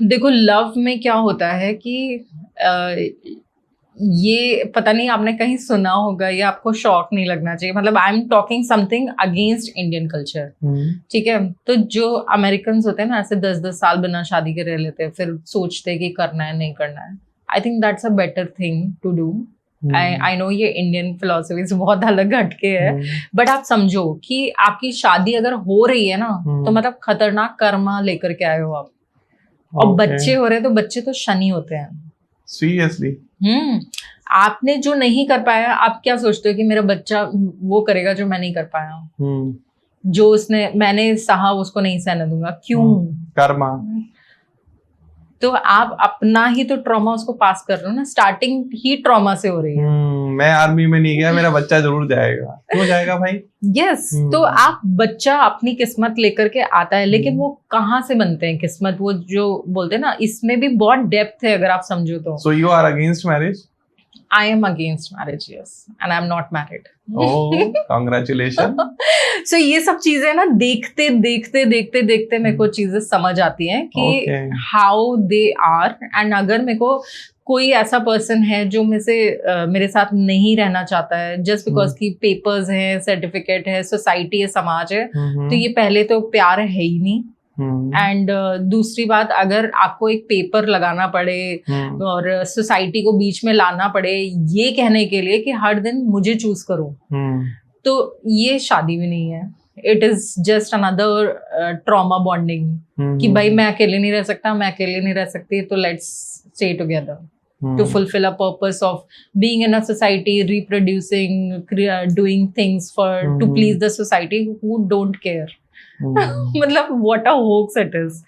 देखो, लव में क्या होता है कि ये पता नहीं आपने कहीं सुना होगा, ये आपको शॉक नहीं लगना चाहिए। मतलब I am talking something against Indian culture, ठीक है? तो जो अमेरिकन होते हैं ना, ऐसे 10-10 साल बिना शादी के रह लेते हैं, फिर सोचते हैं कि करना है नहीं करना है। I think that's a better thing to do. I know ये इंडियन फिलोसफी से बहुत अलग हटके है, बट आप समझो कि आपकी शादी अगर हो रही है ना तो मतलब खतरनाक कर्मा लेकर के आए हो आप। और बच्चे हो रहे तो बच्चे तो शनि होते हैं। सीरियसली? आपने जो नहीं कर पाया, आप क्या सोचते हो कि मेरा बच्चा वो करेगा जो मैं नहीं कर पाया? जो मैंने सहा उसको नहीं सहने दूंगा। क्यों? कर्मा। तो आप अपना ही तो ट्रॉमा उसको पास कर रहे हो ना, स्टार्टिंग ही ट्रॉमा से हो रही है। मैं आर्मी में नहीं गया, मेरा बच्चा जरूर जाएगा। क्यों जाएगा भाई? यस तो आप बच्चा अपनी किस्मत लेकर के आता है, लेकिन वो कहाँ से बनते हैं किस्मत? वो जो बोलते हैं ना, इसमें भी बहुत डेप्थ है अगर आप समझो तो। So you are against marriage? I am against marriage, yes, and I am not married. Oh, congratulations. So ये सब चीजें ना देखते मेरे को चीजें समझ आती हैं कि हाउ दे आर, एंड अगर मेरे को कोई ऐसा पर्सन है जो मेरे साथ नहीं रहना चाहता है जस्ट बिकॉज की पेपर्स हैं, सर्टिफिकेट है, सोसाइटी है, समाज है, तो ये पहले तो प्यार है ही नहीं। एंड दूसरी बात, अगर आपको एक पेपर लगाना पड़े और सोसाइटी को बीच में लाना पड़े ये कहने के लिए कि हर दिन मुझे चूज करो, तो ये शादी भी नहीं है। It is just another trauma bonding कि भाई मैं अकेले नहीं रह सकता, मैं अकेले नहीं रह सकती, तो let's stay together to fulfill a purpose of being in a society, reproducing, doing things for to please the society who don't care. मतलब what a hoax it is.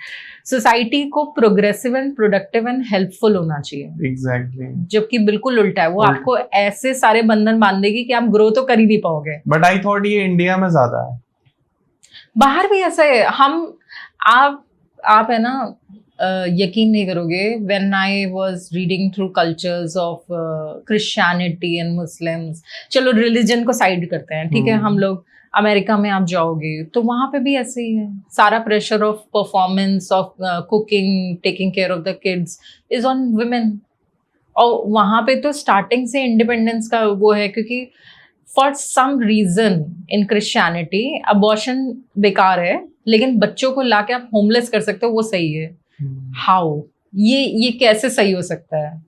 Society को progressive and productive and helpful होना चाहिए। Exactly. जबकि बिल्कुल उल्टा है, वो आपको ऐसे सारे बंधन बांध देगी कि आप ग्रो तो कर ही नहीं पाओगे। बट आई थॉट ये इंडिया में ज्यादा है, बाहर भी ऐसा है। आप है ना, यकीन नहीं करोगे, when I was reading through cultures of Christianity and Muslims, चलो रिलीजन को साइड करते हैं, ठीक है, हम लोग अमेरिका में आप जाओगे तो वहां पे भी ऐसे ही है। सारा pressure of performance, of cooking, taking care of the kids is on women. और वहां पे तो स्टार्टिंग से इंडिपेंडेंस का वो है, क्योंकि for some reason in Christianity abortion बेकार है, लेकिन बच्चों को लाके आप होमलेस कर सकते हो, वो सही है। हाउ? ये कैसे सही हो सकता है?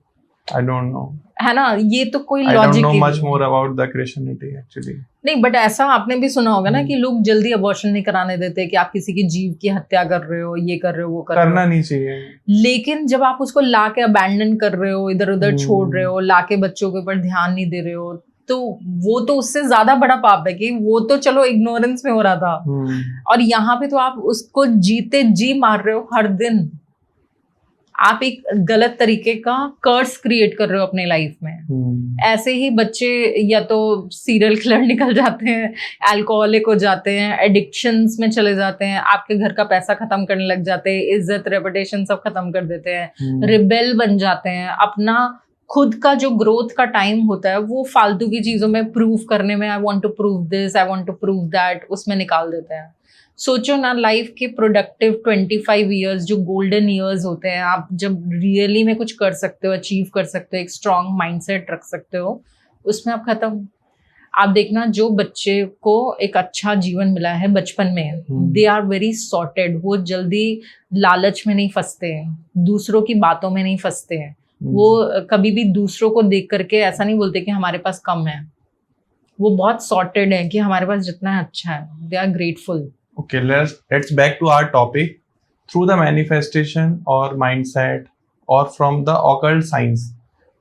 I don't know. है ना, ये तो कोई I logic don't know much more about the Christianity actually. नहीं, बट ऐसा आपने भी सुना होगा ना कि लोग जल्दी अबॉर्शन नहीं कराने देते कि आप किसी की जीव की हत्या कर रहे हो, ये कर रहे हो, वो कर रहे हो। करना नहीं चाहिए। लेकिन जब आप उसको लाके अबैंडन कर रहे हो, इधर उधर छोड़ रहे हो, लाके बच्चों के ऊपर ध्यान नहीं दे रहे हो, तो वो तो उससे ज्यादा बड़ा पाप है कि वो तो चलो इग्नोरेंस में हो रहा था, और यहाँ पे तो आप उसको जीते जी मार रहे हो हर दिन। आप एक गलत तरीके का कर्स क्रिएट कर रहे हो अपने लाइफ में। ऐसे ही बच्चे या तो सीरियल किलर निकल जाते हैं, अल्कोहलिक हो जाते हैं, एडिक्शंस में चले जाते हैं, आपके घर का पैसा खत्म करने लग जाते हैं, इज्जत रेपुटेशन सब खत्म कर देते हैं, रिबेल बन जाते हैं। अपना खुद का जो ग्रोथ का टाइम होता है वो फालतू की चीजों में प्रूव करने में, I want to prove this, I want to prove that, उसमें निकाल देते हैं। सोचो ना, लाइफ के प्रोडक्टिव 25 ईयर्स जो गोल्डन ईयर्स होते हैं, आप जब रियली में कुछ कर सकते हो, अचीव कर सकते हो, एक स्ट्रॉन्ग माइंडसेट रख सकते हो, उसमें आप खत्म। आप देखना, जो बच्चे को एक अच्छा जीवन मिला है बचपन में, दे आर वेरी सॉर्टेड। वो जल्दी लालच में नहीं फंसते हैं, दूसरों की बातों में नहीं फंसते हैं। वो कभी भी दूसरों को देख करके ऐसा नहीं बोलते कि हमारे पास कम है। वो बहुत सॉर्टेड है कि हमारे पास जितना है अच्छा है। They are grateful. Okay, let's back to our topic. Through the manifestation or mindset or from the occult science,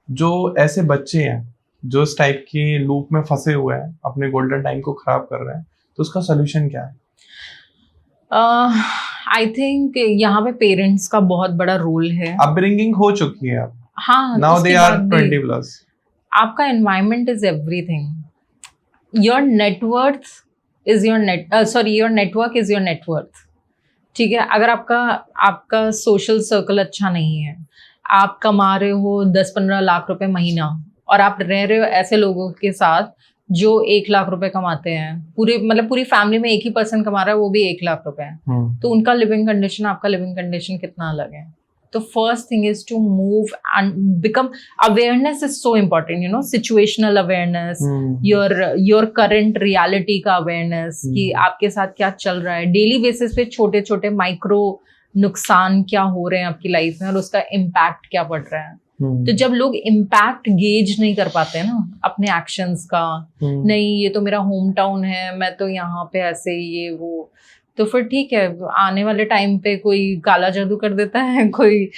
जो ऐसे बच्चे हैं जो इस टाइप की लूप में फंसे हुए हैं, अपने गोल्डन टाइम को खराब कर रहे हैं, तो उसका सोल्यूशन क्या है? आई थिंक यहाँ पे पेरेंट्स का बहुत बड़ा रोल है। अपब्रिंगिंग हो चुकी है अब। हाँ, Now they are 20+. आपका environment is everything. Your net worth is your your network is your net worth. ठीक है, अगर आपका सोशल सर्कल अच्छा नहीं है, आप कमा रहे हो 10-15 लाख रुपए महीना और आप रह रहे हो ऐसे लोगों के साथ जो 1 लाख रुपए कमाते हैं, पूरी फैमिली में एक ही पर्सन कमा रहा है, वो भी 1 लाख रुपए, तो उनका लिविंग कंडीशन, आपका लिविंग कंडीशन कितना अलग है। तो first thing is to move and become awareness is so important, you know, situational awareness, your current reality का अवेयरनेस कि आपके साथ क्या चल रहा है डेली बेसिस पे, छोटे छोटे माइक्रो नुकसान क्या हो रहे हैं आपकी लाइफ में और उसका इम्पैक्ट क्या पड़ रहा है। तो जब लोग इम्पैक्ट गेज नहीं कर पाते ना अपने एक्शंस का, नहीं ये तो मेरा होम टाउन है, मैं तो यहाँ पे ऐसे ये वो, तो फिर ठीक है, आने वाले टाइम पे कोई काला जादू कर देता है, कोई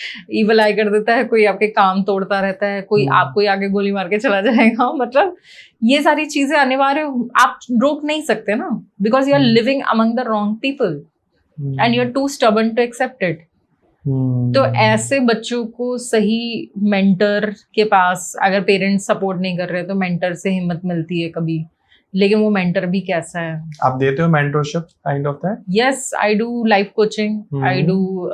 ईवल आई कर देता है, कोई आपके काम तोड़ता रहता है, कोई आपको आगे गोली मार के चला जाएगा। मतलब ये सारी चीजें अनिवार्य, आप रोक नहीं सकते ना, because you are living among the wrong people and you are too stubborn to accept it. तो ऐसे बच्चों को सही मेंटर के पास, अगर पेरेंट्स सपोर्ट नहीं कर रहे तो मेंटर से हिम्मत मिलती है कभी, लेकिन वो मेंटर भी कैसा है। आप देते हो mentorship kind of that? Yes, I do life coaching, I do,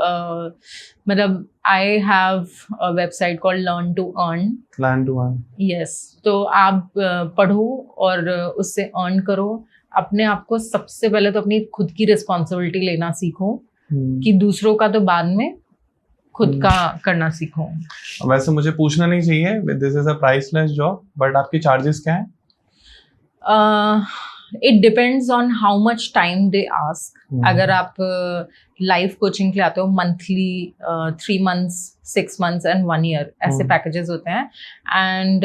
मतलब I have a website called learn to earn. Yes, तो आप पढ़ो और उससे अर्न करो। अपने आप को सबसे पहले तो अपनी खुद की रिस्पॉन्सिबिलिटी लेना सीखो, कि दूसरों का तो बाद में, खुद का करना सीखो। वैसे मुझे पूछना नहीं चाहिए, this is a priceless job, but आपके चार्जेस क्या हैं? It depends on how much time they ask. अगर आप लाइफ कोचिंग के लिए आते हो, monthly 3 months, 6 months and 1 year ऐसे पैकेजेस होते हैं। एंड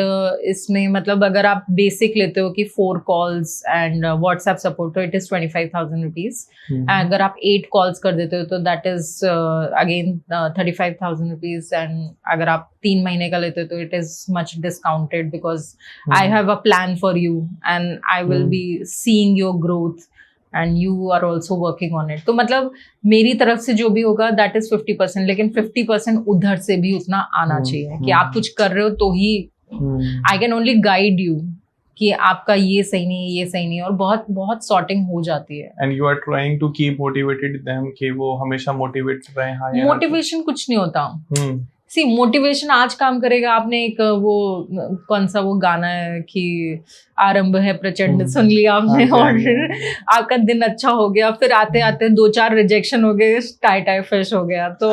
इसमें मतलब अगर आप बेसिक लेते हो कि 4 calls एंड व्हाट्सएप सपोर्ट, तो इट इज 25,000 रुपीज। अगर आप 8 calls कर देते हो तो that is again 35,000 rupees. And अगर आप 3 महीने का लेते हो तो it is much discounted, because I have a plan for you and I will be seeing your growth and you are also working on it. तो मतलब मेरी तरफ से जो भी होगा दैट इज 50%, लेकिन 50% उधर से भी उतना आना चाहिए कि आप कुछ कर रहे हो तो ही I can only guide you कि आपका ये सही नहीं है, ये सही नहीं है, और बहुत बहुत सॉर्टिंग हो जाती है। And you are trying to keep motivated them कि वो हमेशा मोटिवेट रहे। हाँ, मोटिवेशन कुछ नहीं होता। सी मोटिवेशन आज काम करेगा। आपने एक वो कौन सा वो गाना है कि आरंभ है प्रचंड, सुन लिया आपने, और आपका दिन अच्छा हो गया, फिर आते आते 2-4 रिजेक्शन हो गए, टाई फिश हो गया। तो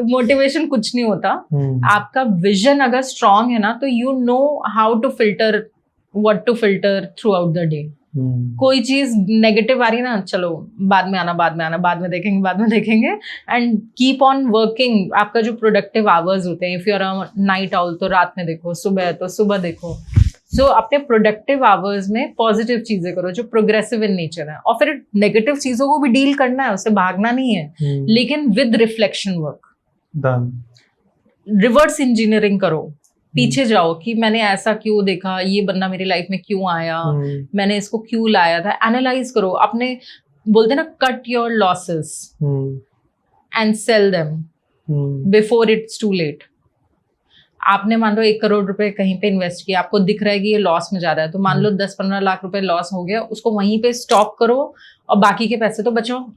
मोटिवेशन कुछ नहीं होता। आपका विजन अगर स्ट्रांग है ना, तो you know how to filter, what to filter through out the day. कोई चीज नेगेटिव आ रही ना, चलो बाद में आना, बाद में देखेंगे एंड कीप ऑन वर्किंग। आपका जो प्रोडक्टिव आवर्स होते हैं, if you are a night owl तो रात में देखो, सुबह है तो सुबह देखो। सो अपने प्रोडक्टिव आवर्स में पॉजिटिव चीजें करो जो प्रोग्रेसिव इन नेचर है, और फिर नेगेटिव चीजों को भी डील करना है, उससे भागना नहीं है, लेकिन with reflection work. Reverse engineering करो पीछे जाओ कि मैंने ऐसा क्यों देखा, ये बंदा मेरी लाइफ में क्यों आया, मैंने इसको क्यों लाया था। एनालाइज करो अपने, बोलते ना cut your losses and sell them before it's too late. आपने मान लो 1 करोड़ रुपए कहीं पे इन्वेस्ट किया, आपको दिख रहा है कि ये लॉस में जा रहा है, तो मान लो 10-15 लाख रुपए लॉस हो गया, उसको वहीं पे स्टॉप करो और बाकी के पैसे तो बचाओ।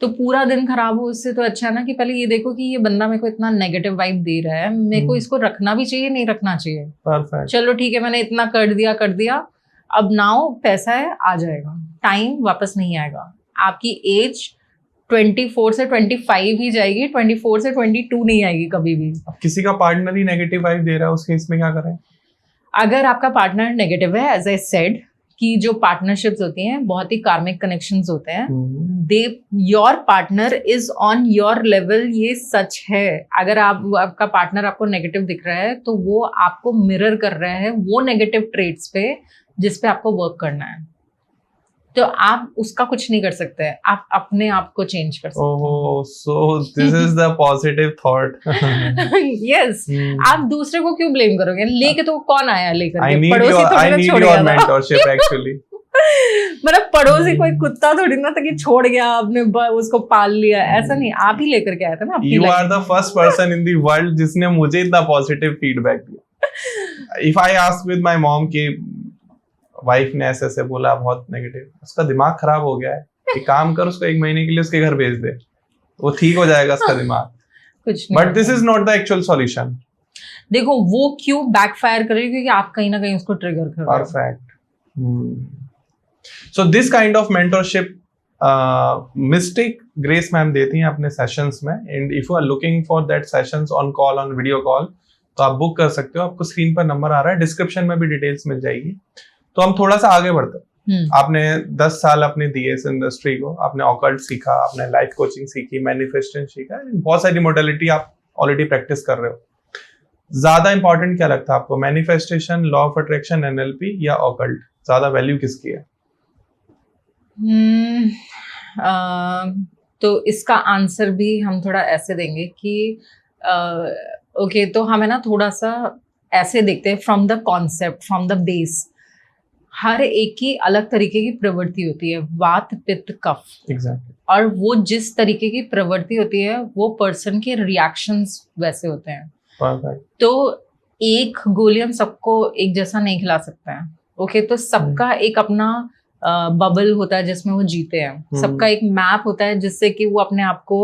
तो पूरा दिन खराब हो उससे तो अच्छा है ना कि पहले ये देखो कि ये बंदा मेरे को इतना नेगेटिव वाइब दे रहा है, मेरे को इसको रखना भी चाहिए नहीं रखना चाहिए। परफेक्ट। चलो ठीक है, मैंने इतना कर दिया, अब नाउ पैसा है, आ जाएगा, टाइम वापस नहीं आएगा। आपकी एज 24 से 25 ही जाएगी, 24 से 22 नहीं आएगी कभी भी। किसी का पार्टनर ही नेगेटिव वाइब दे रहा है, उस केस में क्या करें? अगर आपका पार्टनर नेगेटिव है, एज आई सेड कि जो पार्टनरशिप्स होती हैं बहुत ही कार्मिक कनेक्शंस होते हैं, they your partner is on your level, ये सच है। अगर आपका पार्टनर आपको नेगेटिव दिख रहा है तो वो आपको मिरर कर रहा है वो नेगेटिव ट्रेट्स पे जिस पे आपको वर्क करना है। तो आप उसका कुछ नहीं कर सकते हैं, आप अपने आप को चेंज कर सकते हैं। Oh, so this is the positive thought. Yes, आप दूसरे को क्यों ब्लेम करोगे? लेके तो कौन आया लेकर I के? need पड़ोसी your, I थोड़ी ना need छोड़ your गया था। mentorship actually. मतलब पड़ोसी कोई कुत्ता थोड़ी ना था कि छोड़ गया, आपने उसको पाल लिया, ऐसा नहीं, आप ही लेकर के आए थे ना अपनी You life are the first person in the world जिसने मुझे इतना पॉजिटिव फीडबैक दिया। If I ask with my mom कि वाइफ ने ऐसे ऐसे बोला बहुत नेगेटिव, उसका दिमाग खराब हो गया है, एक काम कर उसको 1 महीने के लिए उसके घर भेज दे, वो ठीक हो जाएगा उसका दिमाग। कुछ नहीं। But this is not the actual solution. देखो वो क्यों बैकफायर करेगी, क्योंकि आप कहीं ना कहीं उसको ट्रिगर कर रहे हो। Perfect. So this kind of mentorship Mystic Grace ma'am देती हैं अपने सेशंस में, and if you are looking for that sessions on call, on video call, तो आप बुक कर सकते हो। आपको स्क्रीन पर नंबर आ रहा है, डिस्क्रिप्शन में भी डिटेल्स मिल जाएगी। तो हम थोड़ा सा आगे बढ़ते हैं। आपने 10 साल अपने दिए इस इंडस्ट्री को, आपने ऑकल्ट सीखा, आपने लाइफ कोचिंग सीखी, मैनिफेस्टेशन सीखा, बहुत सारी मोडालिटी आप ऑलरेडी प्रैक्टिस कर रहे हो। ज्यादा इंपॉर्टेंट क्या लगता है आपको, manifestation, law of attraction, NLP या ऑकल्ट? ज्यादा वैल्यू किसकी है? तो इसका आंसर भी हम थोड़ा ऐसे देंगे कि ओके, तो हमें ना थोड़ा सा ऐसे देखते हैं from the concept, from the base. हर एक की अलग तरीके की प्रवृत्ति होती है, वात पित्त कफ। एग्जैक्टली। और वो जिस तरीके की प्रवृत्ति होती है वो पर्सन के रिएक्शंस वैसे होते हैं। परफेक्ट। तो एक गोली हम सबको एक जैसा नहीं खिला सकते हैं। ओके, तो सबका एक अपना बबल होता है जिसमें वो जीते हैं, सबका एक मैप होता है जिससे कि वो अपने आप को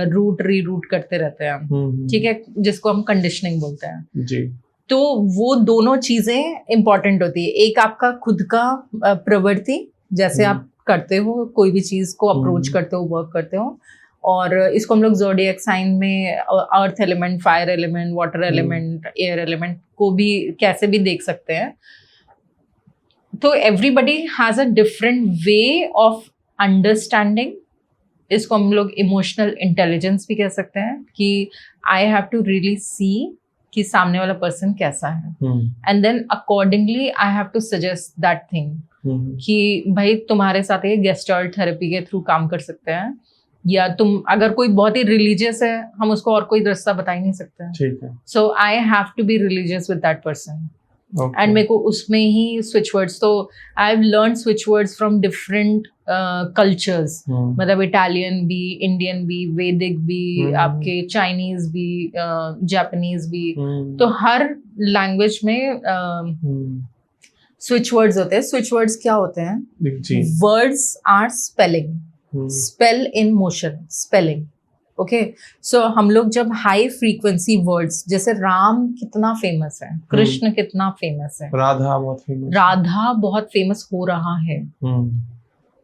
रूट रीरूट करते रहते हैं, ठीक है, जिसको हम कंडीशनिंग बोलते हैं जी। तो वो दोनों चीजें इंपॉर्टेंट होती है। एक आपका खुद का प्रवृत्ति, जैसे आप करते हो कोई भी चीज को अप्रोच करते हो, वर्क करते हो, और इसको हम लोग ज़ोडिएक साइन में earth element, fire element, water element, air element को भी कैसे भी देख सकते हैं। तो everybody has a different way of understanding. इसको हम लोग इमोशनल इंटेलिजेंस भी कह सकते हैं कि I have to really see कि सामने वाला पर्सन कैसा है, and then accordingly I have to suggest that thing कि भाई तुम्हारे साथ ये गेस्टर्ट थेरेपी के थ्रू काम कर सकते हैं, या तुम अगर कोई बहुत ही रिलीजियस है, हम उसको और कोई रास्ता बता ही नहीं सकते। ठीक है। So I have to be religious with that person, and मेरे को उसमें ही स्विच वर्ड्स, तो I have learn switch words from different cultures, मतलब इटालियन भी, इंडियन भी, वैदिक भी, आपके चाइनीज भी, जापानीज भी। तो हर लैंग्वेज में स्विच वर्ड्स होते हैं। स्विच वर्ड्स क्या होते हैं? Words are spelling, spell in motion, spelling. Okay, so हम लोग जब हाई फ्रीक्वेंसी वर्ड्स, जैसे राम कितना फेमस है, कृष्ण कितना फेमस है, राधा बहुत फेमस, राधा बहुत फेमस हो रहा है,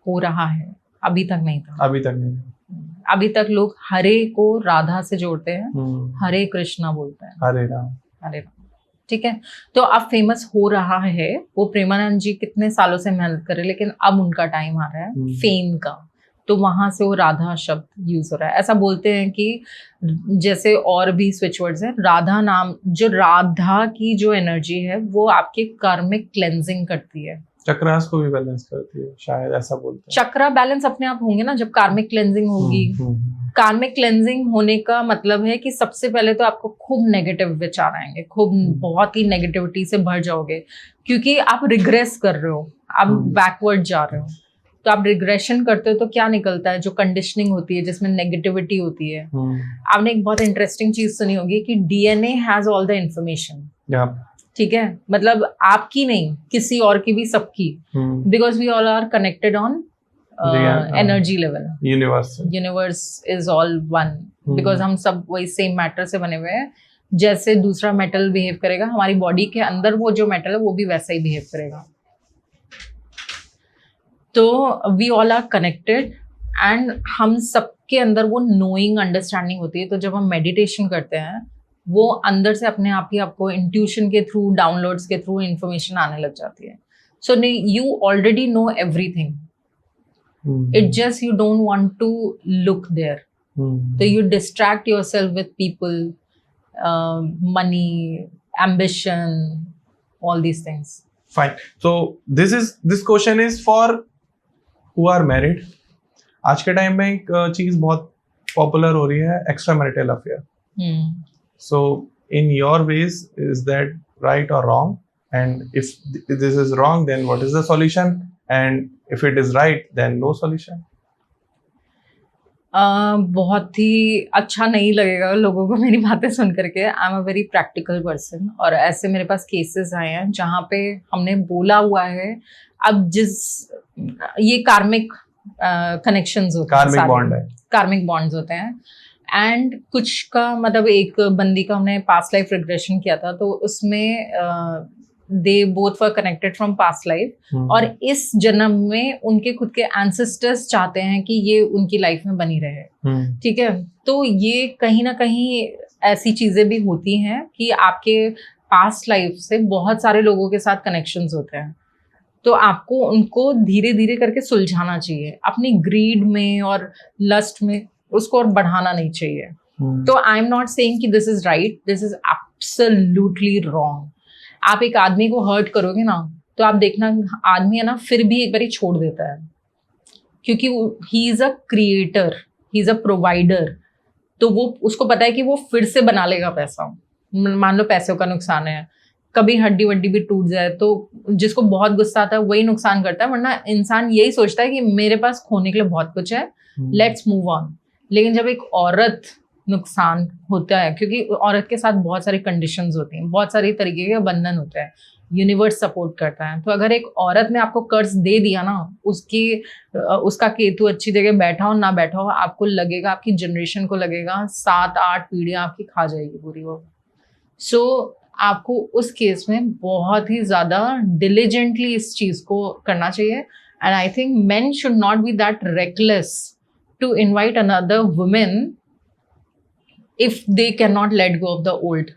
हो रहा है, अभी तक नहीं था, अभी तक नहीं। अभी तक लोग हरे को राधा से जोड़ते हैं, हरे कृष्णा बोलते हैं, हरे राम, हरे राम, ठीक है। तो अब फेमस हो रहा है, वो प्रेमानंद जी कितने सालों से मेहनत कर रहे, लेकिन अब उनका टाइम आ रहा है फेम का, तो वहां से वो राधा शब्द यूज हो रहा है। ऐसा बोलते हैं कि जैसे और भी स्विच वर्ड्स हैं, राधा नाम, जो राधा की जो एनर्जी है वो आपके कार्मिक क्लेंजिंग करती है, चक्रास को भी बैलेंस करती है, शायद ऐसा बोलते हैं। चक्रा बैलेंस अपने आप होंगे ना जब कार्मिक क्लेंजिंग होगी, कार्मिक क्लेंजिंग होने का मतलब है कि सबसे पहले तो आपको खूब नेगेटिव विचार आएंगे, खूब बहुत ही नेगेटिविटी से भर जाओगे, क्योंकि आप रिग्रेस कर रहे हो, आप बैकवर्ड जा रहे हो। तो आप रिग्रेशन करते हो तो क्या निकलता है, जो कंडीशनिंग होती है जिसमें नेगेटिविटी होती है। आपने एक बहुत इंटरेस्टिंग चीज सुनी होगी कि DNA has all the information, ठीक है, मतलब आपकी नहीं, किसी और की भी, सबकी, because we all are connected on energy level. Universe is all one, because हम सब वही सेम मैटर से बने हुए हैं। जैसे दूसरा मेटल बिहेव करेगा, हमारी बॉडी के अंदर वो जो मेटल है वो भी वैसा ही बिहेव करेगा। तो we all are connected and हम सबके अंदर वो नोइंग अंडरस्टैंडिंग होती है। तो जब हम मेडिटेशन करते हैं, वो अंदर से अपने आप ही आपको इंट्यूशन के थ्रू, डाउनलोड्स के थ्रू इंफॉर्मेशन आने लग जाती है। So you already know everything, it just you don't want to look there. So you distract yourself with people, money, ambition, all these things. Fine. So this question is for who are married. आज के time में एक चीज बहुत popular हो रही है, extra marital affair. So in your ways, is that right or wrong? And if this is wrong, then what is the solution? And if it is right, then no solution. बहुत ही अच्छा नहीं लगेगा लोगों को मेरी बातें सुन करके। I am a very practical person, और ऐसे मेरे पास केसेस आए हैं जहाँ पे हमने बोला हुआ है, अब ये कार्मिक कनेक्शंस होते हैं, कार्मिक बॉन्ड है, कार्मिक बॉन्ड्स होते हैं। एंड कुछ का मतलब, एक बंदी का हमने पास्ट लाइफ रिग्रेशन किया था, तो उसमें they both were connected from past life, और इस जन्म में उनके खुद के एंसेस्टर्स चाहते हैं कि ये उनकी लाइफ में बनी रहे, ठीक है। तो ये कहीं ना कहीं ऐसी चीजें भी होती हैं कि आपके पास्ट लाइफ से बहुत सारे लोगों के साथ कनेक्शंस होते हैं, तो आपको उनको धीरे धीरे करके सुलझाना चाहिए। अपनी ग्रीड में और लस्ट में उसको और बढ़ाना नहीं चाहिए। तो आई एम नॉट सेइंग कि this is right, this is absolutely wrong. आप एक आदमी को हर्ट करोगे ना, तो आप देखना आदमी है ना फिर भी एक बार छोड़ देता है, क्योंकि he is a creator, he is a provider. तो वो उसको पता है कि वो फिर से बना लेगा पैसा। मान लो पैसों का नुकसान है, कभी हड्डी वड्डी भी टूट जाए, तो जिसको बहुत गुस्सा आता है वही नुकसान करता है, वरना इंसान यही सोचता है कि मेरे पास खोने के लिए बहुत कुछ है, लेट्स मूव ऑन। लेकिन जब एक औरत नुकसान होता है, क्योंकि औरत के साथ बहुत सारी कंडीशंस होती हैं, बहुत सारी तरीके के बंधन होते हैं, यूनिवर्स सपोर्ट करता है। तो अगर एक औरत ने आपको कर्ज दे दिया ना, उसका केतु अच्छी जगह बैठा हो ना बैठा हो, आपको लगेगा, आपकी जनरेशन को लगेगा 7-8 पीढ़ियां आपकी खा जाएगी पूरी वो। सो आपको उस केस में बहुत ही ज्यादा डिलीजेंटली इस चीज को करना चाहिए। And I think men should not be that reckless to invite another women if they cannot let go of the old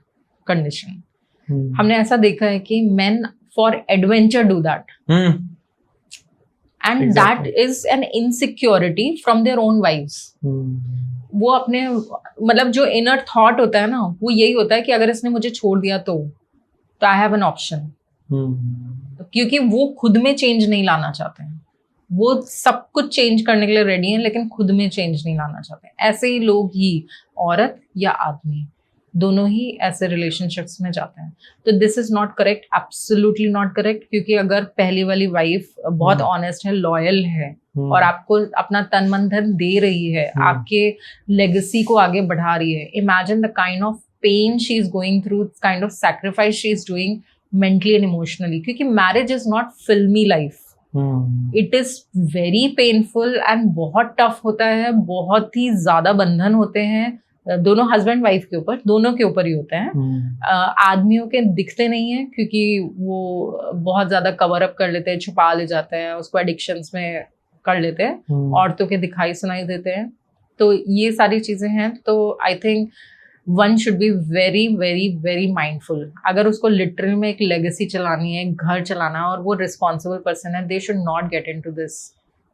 condition. हमने ऐसा देखा है कि men for adventure do that. And exactly. That is an insecurity from their own wives. वो अपने मतलब जो inner thought होता है ना, वो यही होता है कि अगर इसने मुझे छोड़ दिया तो I have an option. क्योंकि वो खुद में change नहीं लाना चाहते हैं, वो सब कुछ चेंज करने के लिए रेडी हैं, लेकिन खुद में चेंज नहीं लाना चाहते। ऐसे ही लोग ही, औरत या आदमी, दोनों ही ऐसे रिलेशनशिप्स में जाते हैं। तो this is not correct, absolutely not correct. क्योंकि अगर पहली वाली वाइफ बहुत ऑनेस्ट है, लॉयल है, और आपको अपना तन मन धन दे रही है, आपके लेगेसी को आगे बढ़ा रही है, imagine the kind of pen she is going through, kind of sacrifice she is doing mentally and emotionally. क्योंकि मैरिज इज नॉट फिल्मी life, it is very painful and बहुत टफ होता है, बहुत ही ज्यादा बंधन होते हैं दोनों हस्बैंड वाइफ के ऊपर, दोनों के ऊपर ही होते हैं। आदमियों के दिखते नहीं है, क्योंकि वो बहुत ज्यादा कवर अप कर लेते हैं, छुपा ले जाते हैं, उसको एडिक्शंस में कर लेते हैं। औरतों के दिखाई सुनाई देते हैं। तो ये सारी चीजें हैं। तो I think one should be very very very mindful. अगर उसको लिटरल में एक लेगेसी चलानी है, घर चलाना है, और वो रिस्पॉन्सिबल पर्सन है, they should not get into this.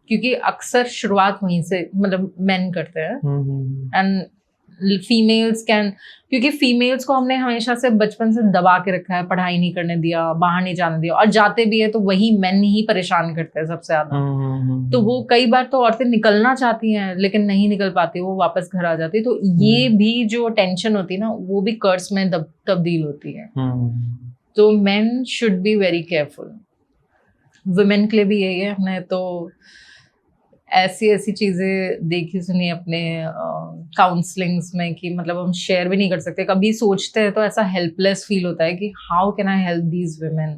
क्योंकि अक्सर शुरुआत वहीं से मतलब मेन करते हैं। एंड फीमेल्स कैन, क्योंकि फीमेल्स को हमने हमेशा से बचपन से दबा के रखा है, पढ़ाई नहीं करने दिया, बाहर नहीं जाने दिया, और जाते भी है तो वही मेन ही परेशान करते हैं सबसे ज्यादा। तो वो कई बार तो औरतें निकलना चाहती हैं लेकिन नहीं निकल पाती, वो वापस घर आ जाती। तो ये भी जो टेंशन होती है ना, वो भी कर्स में तब्दील होती है। तो main should be very careful. Women के लिए भी यही है। हमने तो ऐसी ऐसी चीज़ें देखी सुनी अपने काउंसलिंग्स में कि मतलब हम शेयर भी नहीं कर सकते। कभी सोचते हैं तो ऐसा हेल्पलेस फील होता है कि how can I help these women,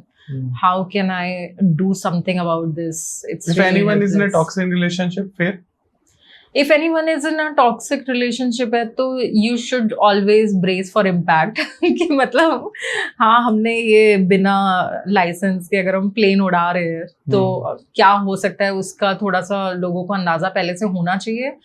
how can I do something about this. If anyone is in a toxic relationship, फिर if anyone is in a toxic relationship है तो you should always brace for impact कि मतलब हाँ, हमने ये बिना licence के अगर हम प्लेन उड़ा रहे हैं तो क्या हो सकता है, उसका थोड़ा सा लोगों को अंदाजा पहले से होना चाहिए।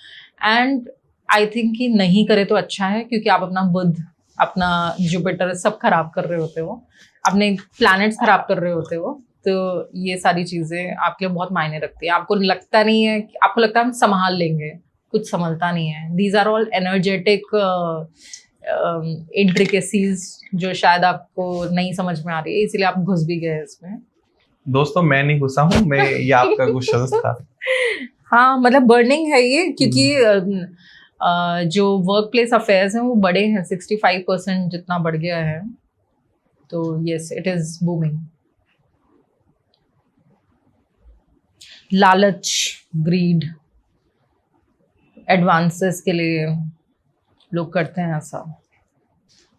एंड आई थिंक कि नहीं करे तो अच्छा है, क्योंकि आप अपना बुध, अपना जुपिटर सब खराब कर रहे होते हो, अपने प्लैनेट्स खराब कर रहे होते हो। तो ये सारी चीजें आपके लिए बहुत मायने रखती है। आपको लगता नहीं है, आपको लगता है हम संभाल लेंगे, कुछ संभलता नहीं है। These are all energetic intricacies जो शायद आपको नहीं समझ में आ रही है, इसलिए आप घुस भी गए इसमें। दोस्तों मैं नहीं घुसा हूँ, मैं ये आपका क्वेश्चन था। हाँ, मतलब बर्निंग है ये, क्योंकि जो वर्क प्लेस अफेयर्स हैं वो बड़े हैं, 65% जितना बढ़ गया है। तो यस, इट इज बूमिंग। लालच, ग्रीड, एडवांसेस के लिए लोग करते हैं ऐसा।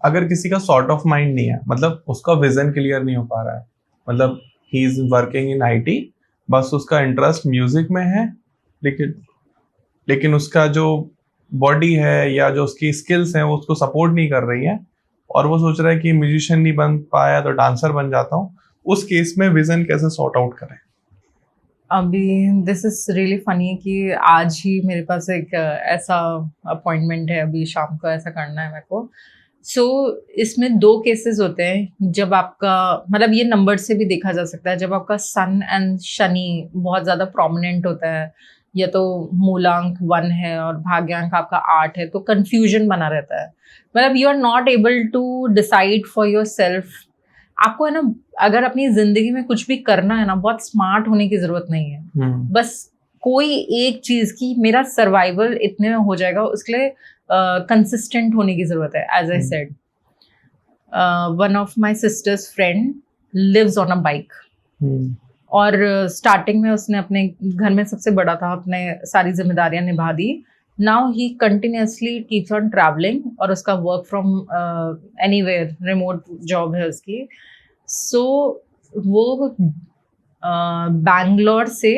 अगर किसी का सॉर्ट ऑफ माइंड नहीं है, मतलब उसका विजन क्लियर नहीं हो पा रहा है, मतलब he is working in IT, बस उसका इंटरेस्ट म्यूजिक में है, लेकिन उसका जो बॉडी है या जो उसकी स्किल्स हैं वो उसको सपोर्ट नहीं कर रही है, और वो सोच रहा है कि म्यूजिशियन नहीं बन पाया तो डांसर बन जाता हूँ, उस केस में विजन कैसे सॉर्ट आउट करें? अभी दिस इज रियली फनी कि आज ही मेरे पास एक ऐसा अपॉइंटमेंट है, अभी शाम को ऐसा करना है मेरे को। सो इसमें 2 केसेस होते हैं। जब आपका मतलब ये नंबर से भी देखा जा सकता है, जब आपका सन एंड शनि बहुत ज़्यादा प्रोमिनेंट होता है, या तो मूलांक 1 है और भाग्यांक आपका 8 है, तो कंफ्यूजन बना रहता है। मतलब you are not able to decide for yourself. आपको है ना, अगर अपनी जिंदगी में कुछ भी करना है ना, बहुत स्मार्ट होने की जरूरत नहीं है। बस कोई एक चीज की मेरा सर्वाइवल इतने में हो जाएगा, उसके लिए कंसिस्टेंट होने की जरूरत है। As I said, one of my sister's friend lives on a bike, और स्टार्टिंग में उसने अपने घर में सबसे बड़ा था, अपने सारी जिम्मेदारियां निभा दी। Now he continuously keeps on travelling, और उसका work from anywhere, remote job है उसकी। सो वो बैंगलोर से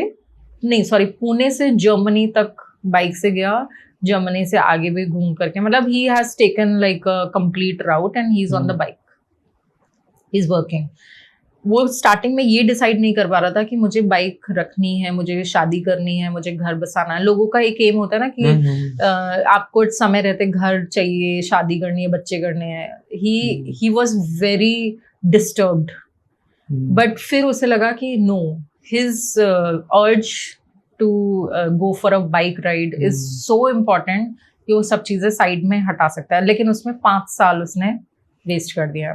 नहीं, सॉरी, पुणे से जर्मनी तक बाइक से गया, जर्मनी से आगे भी घूम करके, मतलब he has taken like a complete route and he is on the bike, he is working. वो स्टार्टिंग में ये डिसाइड नहीं कर पा रहा था कि मुझे बाइक रखनी है, मुझे शादी करनी है, मुझे घर बसाना है। लोगों का एक एम होता है ना कि आपको समय रहते घर चाहिए, शादी करनी है, बच्चे करने हैं। He was very disturbed, but फिर उसे लगा कि no, his urge to go for a bike ride is so important कि वो सब चीजें साइड में हटा सकता है। लेकिन उसमें 5 साल उसने वेस्ट कर दिया,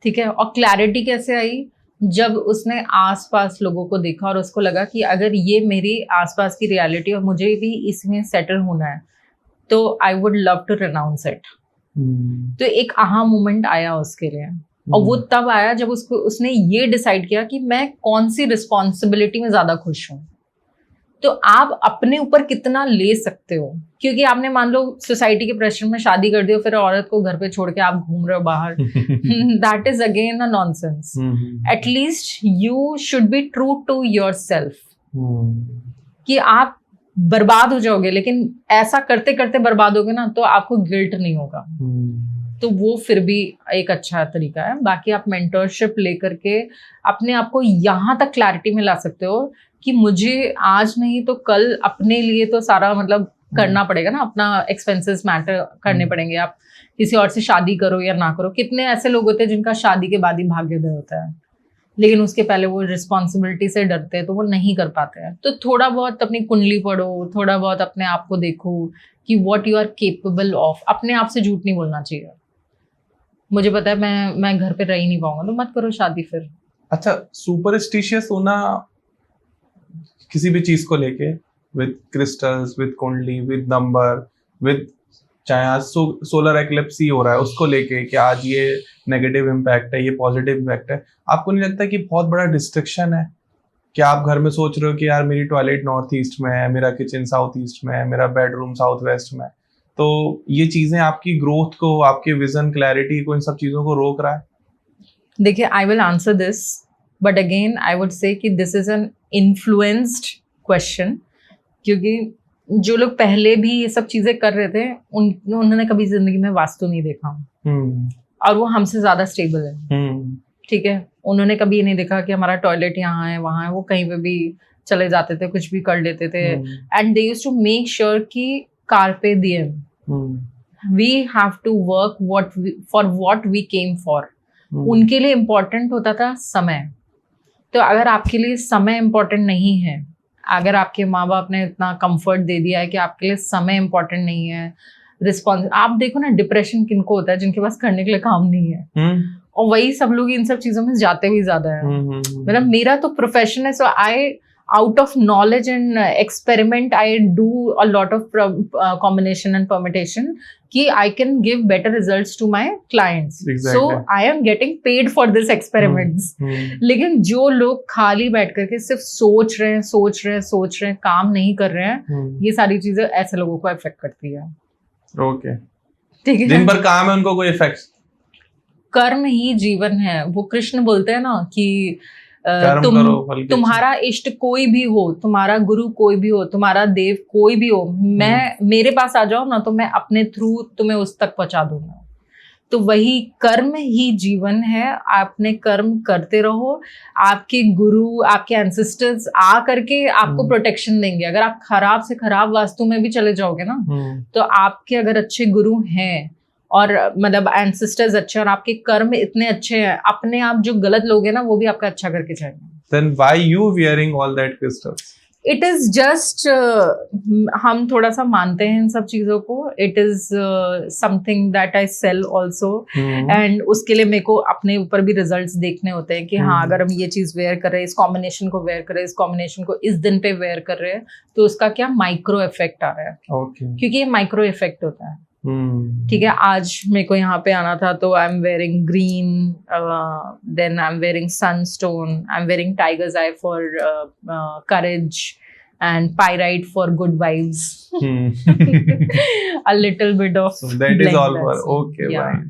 ठीक है। और क्लैरिटी कैसे आई? जब उसने आसपास लोगों को देखा और उसको लगा कि अगर ये मेरी आसपास की रियलिटी और मुझे भी इसमें सेटल होना है, तो I would love to renounce it. तो एक आहा मोमेंट आया उसके लिए, और वो तब आया जब उसने ये डिसाइड किया कि मैं कौन सी रिस्पॉन्सिबिलिटी में ज्यादा खुश हूँ। तो आप अपने ऊपर कितना ले सकते हो, क्योंकि आपने मान लो सोसाइटी के प्रेशर में शादी कर दी, फिर औरत को घर पे छोड़ के आप घूम रहे हो बाहर, that is again a nonsense. At least you should be true to yourself, कि आप बर्बाद हो जाओगे, लेकिन ऐसा करते करते बर्बाद होगे ना तो आपको गिल्ट नहीं होगा। तो वो फिर भी एक अच्छा तरीका है। बाकी आप मेंटरशिप लेकर के अपने आप को यहाँ तक क्लैरिटी में ला सकते हो कि मुझे आज नहीं तो कल अपने लिए तो सारा मतलब करना पड़ेगा ना, अपना एक्सपेंसेस मैटर करने पड़ेंगे। आप किसी और से शादी करो या ना करो, कितने ऐसे लोग होते हैं जिनका शादी के बाद ही भाग्योदय होता है, लेकिन उसके पहले वो रिस्पॉन्सिबिलिटी से डरते हैं तो वो नहीं कर पाते हैं। तो थोड़ा बहुत अपनी कुंडली पढ़ो, थोड़ा बहुत अपने आप को देखो कि what you are capable of. अपने आप से झूठ नहीं बोलना चाहिए। मुझे पता है मैं घर पे रह ही नहीं पाऊंगा, तो मत करो शादी फिर। अच्छा, सुपरस्टिशियस होना किसी भी चीज को लेके, विद क्रिस्टल्स, विद कुंडली, विद नंबर, विद चाहे आज सोलर एक्लिप्सी हो रहा है उसको लेके कि आज ये नेगेटिव इम्पैक्ट है, ये पॉजिटिव इम्पैक्ट है, आपको नहीं लगता कि बहुत बड़ा डिस्ट्रैक्शन है कि आप घर में सोच रहे हो कि यार मेरी टॉयलेट नॉर्थ ईस्ट में है, मेरा किचन साउथ ईस्ट में है, मेरा बेडरूम साउथ वेस्ट में है, तो ये चीजें आपकी ग्रोथ को, आपके विजन क्लैरिटी को, इन सब चीजों को रोक रहा है? देखिए, I will answer this, but again I would say कि this is an influenced question, क्योंकि जो लोग पहले भी ये सब चीजें कर रहे थे उन्होंने कभी जिंदगी में वास्तु नहीं देखा और वो हमसे ज्यादा स्टेबल है। ठीक है, उन्होंने कभी ये नहीं देखा कि हमारा टॉयलेट यहाँ है वहाँ है, वो कहीं पे भी चले जाते थे, कुछ भी कर लेते थे। And they used to make sure कि carpe diem, we have to work for what we came for. उनके लिए इम्पोर्टेंट होता था समय। तो अगर आपके लिए समय इम्पोर्टेंट नहीं है, अगर आपके माँ बाप ने इतना कंफर्ट दे दिया है कि आपके लिए समय इम्पोर्टेंट नहीं है, रिस्पॉन्स, आप देखो ना डिप्रेशन किनको होता है, जिनके पास करने के लिए काम नहीं है। और वही सब लोग इन सब चीजों में जाते भी ज्यादा है। मतलब मेरा तो प्रोफेशन है, so I out of knowledge and experiment, I do a lot of combination and permutation कि I can give better results to my clients. Exactly. So I am getting paid for this experiments. लेकिन जो लोग खाली बैठ करके सिर्फ सोच रहे हैं, काम नहीं कर रहे हैं, ये सारी चीजें ऐसे लोगों को इफेक्ट करती है। ओके, ठीक है, दिन भर काम है, उनको कोई इफेक्ट? कर्म ही जीवन है। वो कृष्ण बोलते हैं ना कि तुम्हारा इष्ट कोई भी हो, तुम्हारा गुरु कोई भी हो, तुम्हारा देव कोई भी हो, मेरे पास आ जाओ ना, तो मैं अपने थ्रू तुम्हें उस तक पहुंचा दूंगा। तो वही कर्म ही जीवन है। आपने कर्म करते रहो, आपके गुरु, आपके एंसेस्टर्स आ करके आपको प्रोटेक्शन देंगे। अगर आप खराब से खराब वास्तु में भी चले जाओगे ना, तो आपके अगर अच्छे गुरु हैं और मतलब एंसेस्टर्स अच्छे और आपके कर्म इतने अच्छे हैं, अपने आप जो गलत लोग हैं ना, वो भी आपका अच्छा करके जाएंगे। Then why you wearing all that crystals? It is just हम थोड़ा सा मानते हैं इन सब चीजों को। It is something that I sell also, and उसके लिए मेरे को अपने ऊपर भी रिजल्ट्स देखने होते हैं कि हाँ, अगर हम ये चीज वेयर कर रहे हैं, इस कॉम्बिनेशन को वेयर कर रहे हैं, इस कॉम्बिनेशन को इस दिन पे वेयर कर रहे हैं, तो उसका क्या माइक्रो इफेक्ट आ रहा है। क्योंकि ये माइक्रो इफेक्ट होता है। ठीक है, आज मेरे को यहाँ पे आना था तो I am wearing green, then I am wearing sunstone, I am wearing tiger's eye for courage and pyrite for good vibes. A little bit of so that is all for okay, yeah. Fine.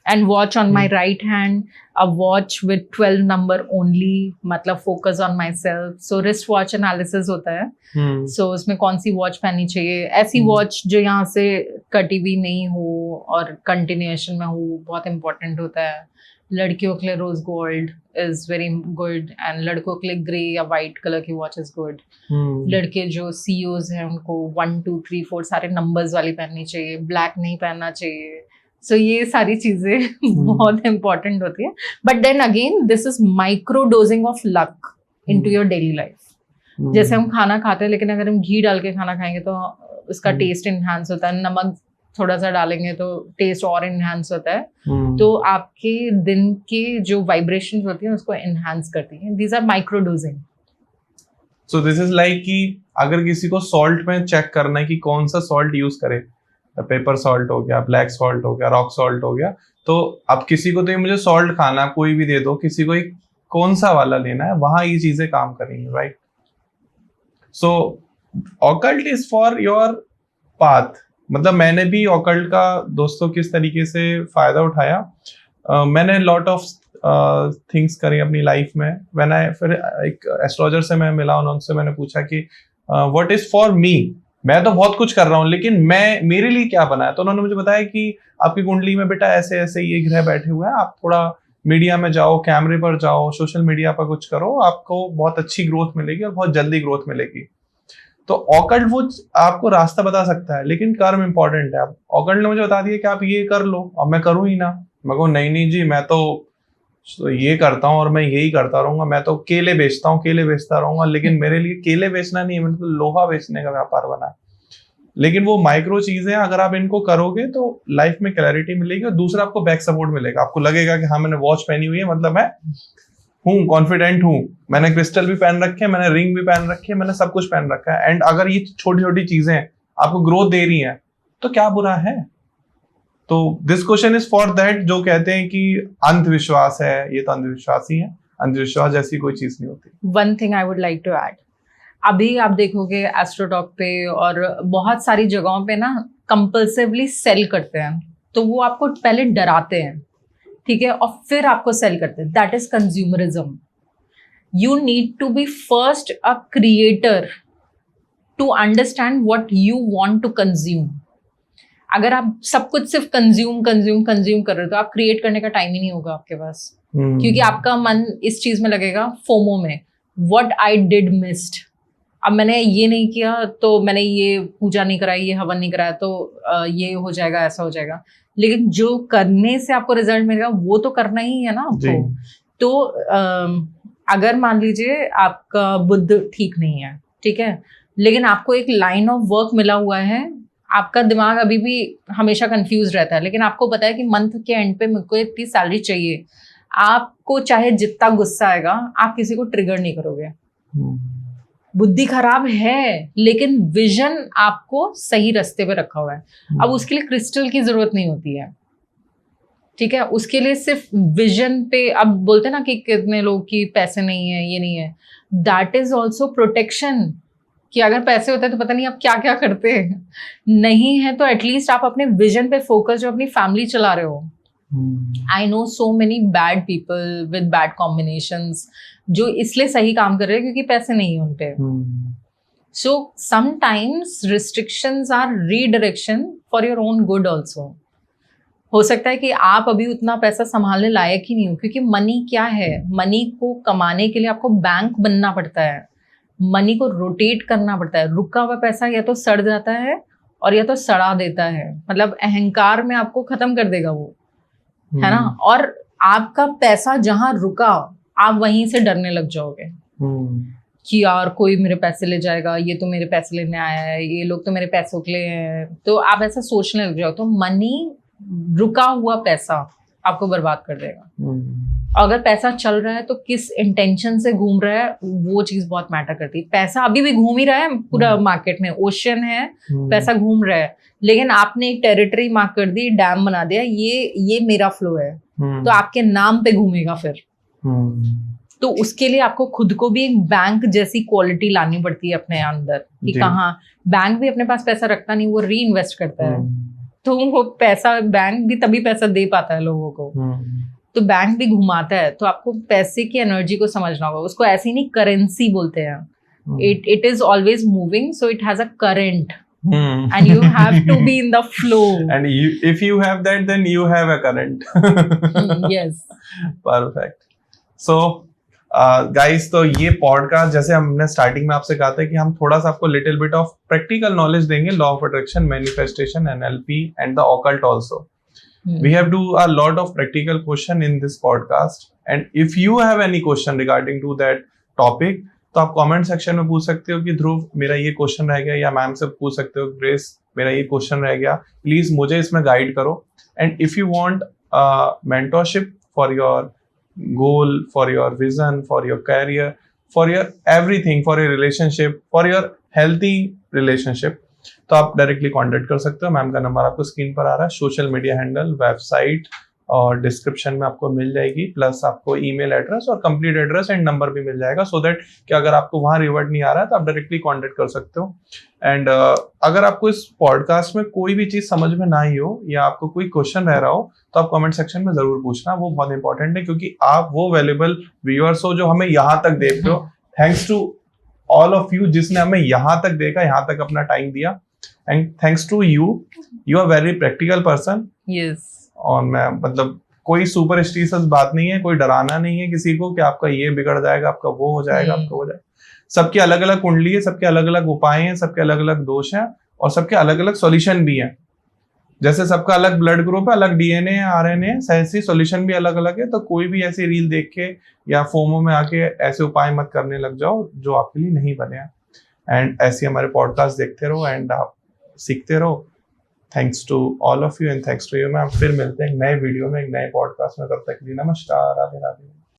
And watch on my right hand, a watch with 12 number only, मतलब focus on myself. So wrist watch analysis होता है। So उसमें कौन सी watch पहननी चाहिए, ऐसी watch जो यहाँ से कटी हुई नहीं हो और कंटिन्यूएशन में हो, बहुत इंपॉर्टेंट होता है। लड़कियों के लिए rose gold is very good, and लड़कों के लिए ग्रे या वाइट कलर की वॉच इज गुड। लड़के जो सीईओज हैं उनको 1 2 3 4 सारे नंबर्स वाली पहननी चाहिए, ब्लैक नहीं पहनना चाहिए। सो ये सारी चीजें बहुत इंपॉर्टेंट होती है। But then again this is micro dosing of luck into your daily life. जैसे हम खाना खाते हैं, लेकिन अगर हम घी डाल के खाना खाएंगे तो उसका टेस्ट इनहांस होता है, नमक थोड़ा सा डालेंगे तो टेस्ट और इनहांस होता है। तो आपके दिन के जो वाइब्रेशंस होती हैं उसको इनहांस करती हैं। These are micro dosing. So this is like कि अगर किसी को सॉल्ट में चेक करना है कि कौन सा सॉल्ट यूज करे, पेपर सॉल्ट हो गया, ब्लैक सॉल्ट हो गया, रॉक सॉल्ट हो गया, तो अब किसी को तो ये मुझे सॉल्ट खाना कोई भी दे दो, किसी को एक कौन सा वाला लेना है, वहां ये चीजें काम करेंगी, right? So occult is for your path. मतलब मैंने भी ऑकल्ट का दोस्तों किस तरीके से फायदा उठाया, मैंने लॉट ऑफ थिंग्स करी अपनी लाइफ में। व्हेन आई फिर एक एस्ट्रोलॉजर से मैं मिला, उनसे मैंने पूछा कि व्हाट इज फॉर मी, मैं तो बहुत कुछ कर रहा हूँ लेकिन मैं मेरे लिए क्या बना है। तो उन्होंने मुझे बताया कि आपकी कुंडली में बेटा ऐसे ऐसे ये ग्रह बैठे हुए हैं, आप थोड़ा मीडिया में जाओ, कैमरे पर जाओ, सोशल मीडिया पर कुछ करो, आपको बहुत अच्छी ग्रोथ मिलेगी और बहुत जल्दी ग्रोथ मिलेगी। तो ऑकल्ट वो आपको रास्ता बता सकता है, लेकिन कर्म इंपॉर्टेंट है। ऑकल्ट ने मुझे बता दिया कि आप ये कर लो, अब मैं करूं ही ना। मैं कहूँ नहीं जी, मैं तो तो ये करता हूँ और मैं यही करता रहूंगा, मैं तो केले बेचता हूँ, केले बेचता रहूंगा, लेकिन मेरे लिए केले बेचना नहीं है, मेरे को लोहा बेचने का व्यापार बना है। लेकिन वो माइक्रो चीजें अगर आप इनको करोगे तो लाइफ में क्लैरिटी मिलेगी, और दूसरा आपको बैक सपोर्ट मिलेगा। आपको लगेगा कि हाँ मैंने वॉच पहनी हुई है, मतलब मैं हूँ, कॉन्फिडेंट हूँ, मैंने क्रिस्टल भी पहन रखे हैं, मैंने रिंग भी पहन रखी है, मैंने सब कुछ पहन रखा है। एंड अगर ये छोटी छोटी चीजें आपको ग्रोथ दे रही हैं तो क्या बुरा है? तो this question is for that जो कहते हैं कि अंधविश्वास है, ये तो अंधविश्वास ही है, अंधविश्वास जैसी कोई चीज नहीं होती। One thing I would like to add, अभी आप देखोगे एस्ट्रोटॉक पे और बहुत सारी जगहों पे ना कंपल्सिवली सेल करते हैं, तो वो आपको पहले डराते हैं, ठीक है, और फिर आपको सेल करते हैं। That is consumerism. You need to be first a creator to understand what you want to consume. अगर आप सब कुछ सिर्फ कंज्यूम कंज्यूम कंज्यूम कर रहे हो तो आप क्रिएट करने का टाइम ही नहीं होगा आपके पास, क्योंकि आपका मन इस चीज में लगेगा, फोमो में, व्हाट आई डिड मिस्ड। अब मैंने ये नहीं किया तो मैंने ये पूजा नहीं कराई, ये हवन नहीं कराया तो ये हो जाएगा, ऐसा हो जाएगा। लेकिन जो करने से आपको रिजल्ट मिलेगा वो तो करना ही है ना आपको। तो अगर मान लीजिए आपका बुद्ध ठीक नहीं है, ठीक है, लेकिन आपको एक लाइन ऑफ वर्क मिला हुआ है, आपका दिमाग अभी भी हमेशा कंफ्यूज रहता है, लेकिन आपको पता है कि मंथ के एंड पे मुझको इतनी सैलरी चाहिए, आपको चाहे जितना गुस्सा आएगा आप किसी को ट्रिगर नहीं करोगे। बुद्धि खराब है लेकिन विजन आपको सही रास्ते पे रखा हुआ है। अब उसके लिए क्रिस्टल की जरूरत नहीं होती है, ठीक है, उसके लिए सिर्फ विजन पे। अब बोलते हैं ना कि कितने लोग की पैसे नहीं है, ये नहीं है, दैट इज ऑल्सो प्रोटेक्शन, कि अगर पैसे होते हैं तो पता नहीं आप क्या क्या करते हैं। नहीं है तो एटलीस्ट आप अपने विजन पे फोकस, जो अपनी फैमिली चला रहे हो। I know so many bad people with bad combinations जो इसलिए सही काम कर रहे हैं क्योंकि पैसे नहीं है उनपे। So sometimes restrictions are redirection for your own good also. हो सकता है कि आप अभी उतना पैसा संभालने लायक ही नहीं हो, क्योंकि मनी क्या है, मनी को कमाने के लिए आपको बैंक बनना पड़ता है, मनी को रोटेट करना पड़ता है। रुका हुआ पैसा या तो सड़ जाता है और या तो सड़ा देता है, मतलब अहंकार में आपको खत्म कर देगा वो, है ना। और आपका पैसा जहां रुका आप वहीं से डरने लग जाओगे कि यार कोई मेरे पैसे ले जाएगा, ये तो मेरे पैसे लेने आया है, ये लोग तो मेरे पैसों के लिए हैं, तो आप ऐसा सोचने लग जाओ। तो मनी, रुका हुआ पैसा आपको बर्बाद कर देगा। अगर पैसा चल रहा है तो किस इंटेंशन से घूम रहा है वो चीज बहुत मैटर करती है। पैसा अभी भी घूम ही रहा है पूरा मार्केट में, ओशन है, पैसा घूम रहा है, लेकिन आपने एक टेरिटरी मार्क कर दी, डैम बना दिया, ये मेरा फ्लो है, तो आपके नाम पे घूमेगा फिर। तो उसके लिए आपको खुद को भी एक बैंक जैसी क्वालिटी लानी पड़ती है अपने अंदर, कि कहाँ बैंक भी अपने पास पैसा रखता नहीं, वो री इन्वेस्ट करता है। तो वो पैसा, बैंक भी तभी पैसा दे पाता है लोगों को, तो बैंक भी घुमाता है। तो आपको पैसे की एनर्जी को समझना होगा। उसको ऐसे ही नहीं, करेंसी बोलते हैं, it is always moving, so it has a current and you have to be in the flow, and if you have that then you have a current. yes, perfect. So guys, तो ये podcast जैसे हमने starting में आपसे कहा था कि हम थोड़ा सा आपको little bit of practical knowledge देंगे, law of attraction, manifestation, NLP and the occult also. We have do a lot of practical question in this podcast, and if you have any question regarding to that topic, तो आप comment section में पूछ सकते हो कि ध्रुव मेरा ये question रह गया, या मैम से पूछ सकते हो ग्रेस मेरा ये क्वेश्चन रह गया, प्लीज मुझे इसमें गाइड करो. And if you want mentorship for your goal, for your vision, for your career, for your everything, for your relationship, for your healthy relationship, तो आप डायरेक्टली कांटेक्ट कर सकते हो. मैम का नंबर आपको स्क्रीन पर आ रहा है, सोशल मीडिया हैंडल, वेबसाइट और डिस्क्रिप्शन में आपको मिल जाएगी, प्लस आपको ईमेल एड्रेस और कंप्लीट एड्रेस एंड नंबर भी मिल जाएगा, सो दैट कि अगर आपको वहां रिवर्ट नहीं आ रहा है तो आप डायरेक्टली कांटेक्ट कर सकते हो. एंड अगर आपको इस पॉडकास्ट में कोई भी चीज समझ में ना आई हो या आपको कोई क्वेश्चन रह रहा हो तो आप कमेंट सेक्शन में जरूर पूछना, वो बहुत इंपॉर्टेंट है, क्योंकि आप वो वैल्यूएबल व्यूअर्स हो जो हमें यहाँ तक देख रहे हो. Thanks to all of you जिसने हमें यहाँ तक देखा, यहाँ तक अपना टाइम दिया, and thanks to you are very practical person. yes. और मैं मतलब कोई सुपरस्टिशियस बात नहीं है, कोई डराना नहीं है किसी को कि आपका ये बिगड़ जाएगा, आपका वो हो जाएगा, आपका हो जाएगा. सबकी अलग अलग कुंडली है, सबके अलग अलग उपाय हैं, सबके अलग अलग दोष हैं और सबके अलग अलग सॉल्यूशन भी हैं. जैसे सबका अलग ब्लड ग्रुप है, अलग डीएनए है, आरएनए है, ऐसी सॉल्यूशन भी अलग अलग है। तो कोई भी ऐसी रील देख के या फोमो में आके ऐसे उपाय मत करने लग जाओ जो आपके लिए नहीं बने हैं। एंड ऐसे हमारे पॉडकास्ट देखते रहो एंड आप सीखते रहो। Thanks to all of you and thanks to you ma'am. फिर मिलते हैं एक नए वीडियो में, एक नए पॉडकास्ट में। तब तक के लिए नमस्कार, राधे राधे।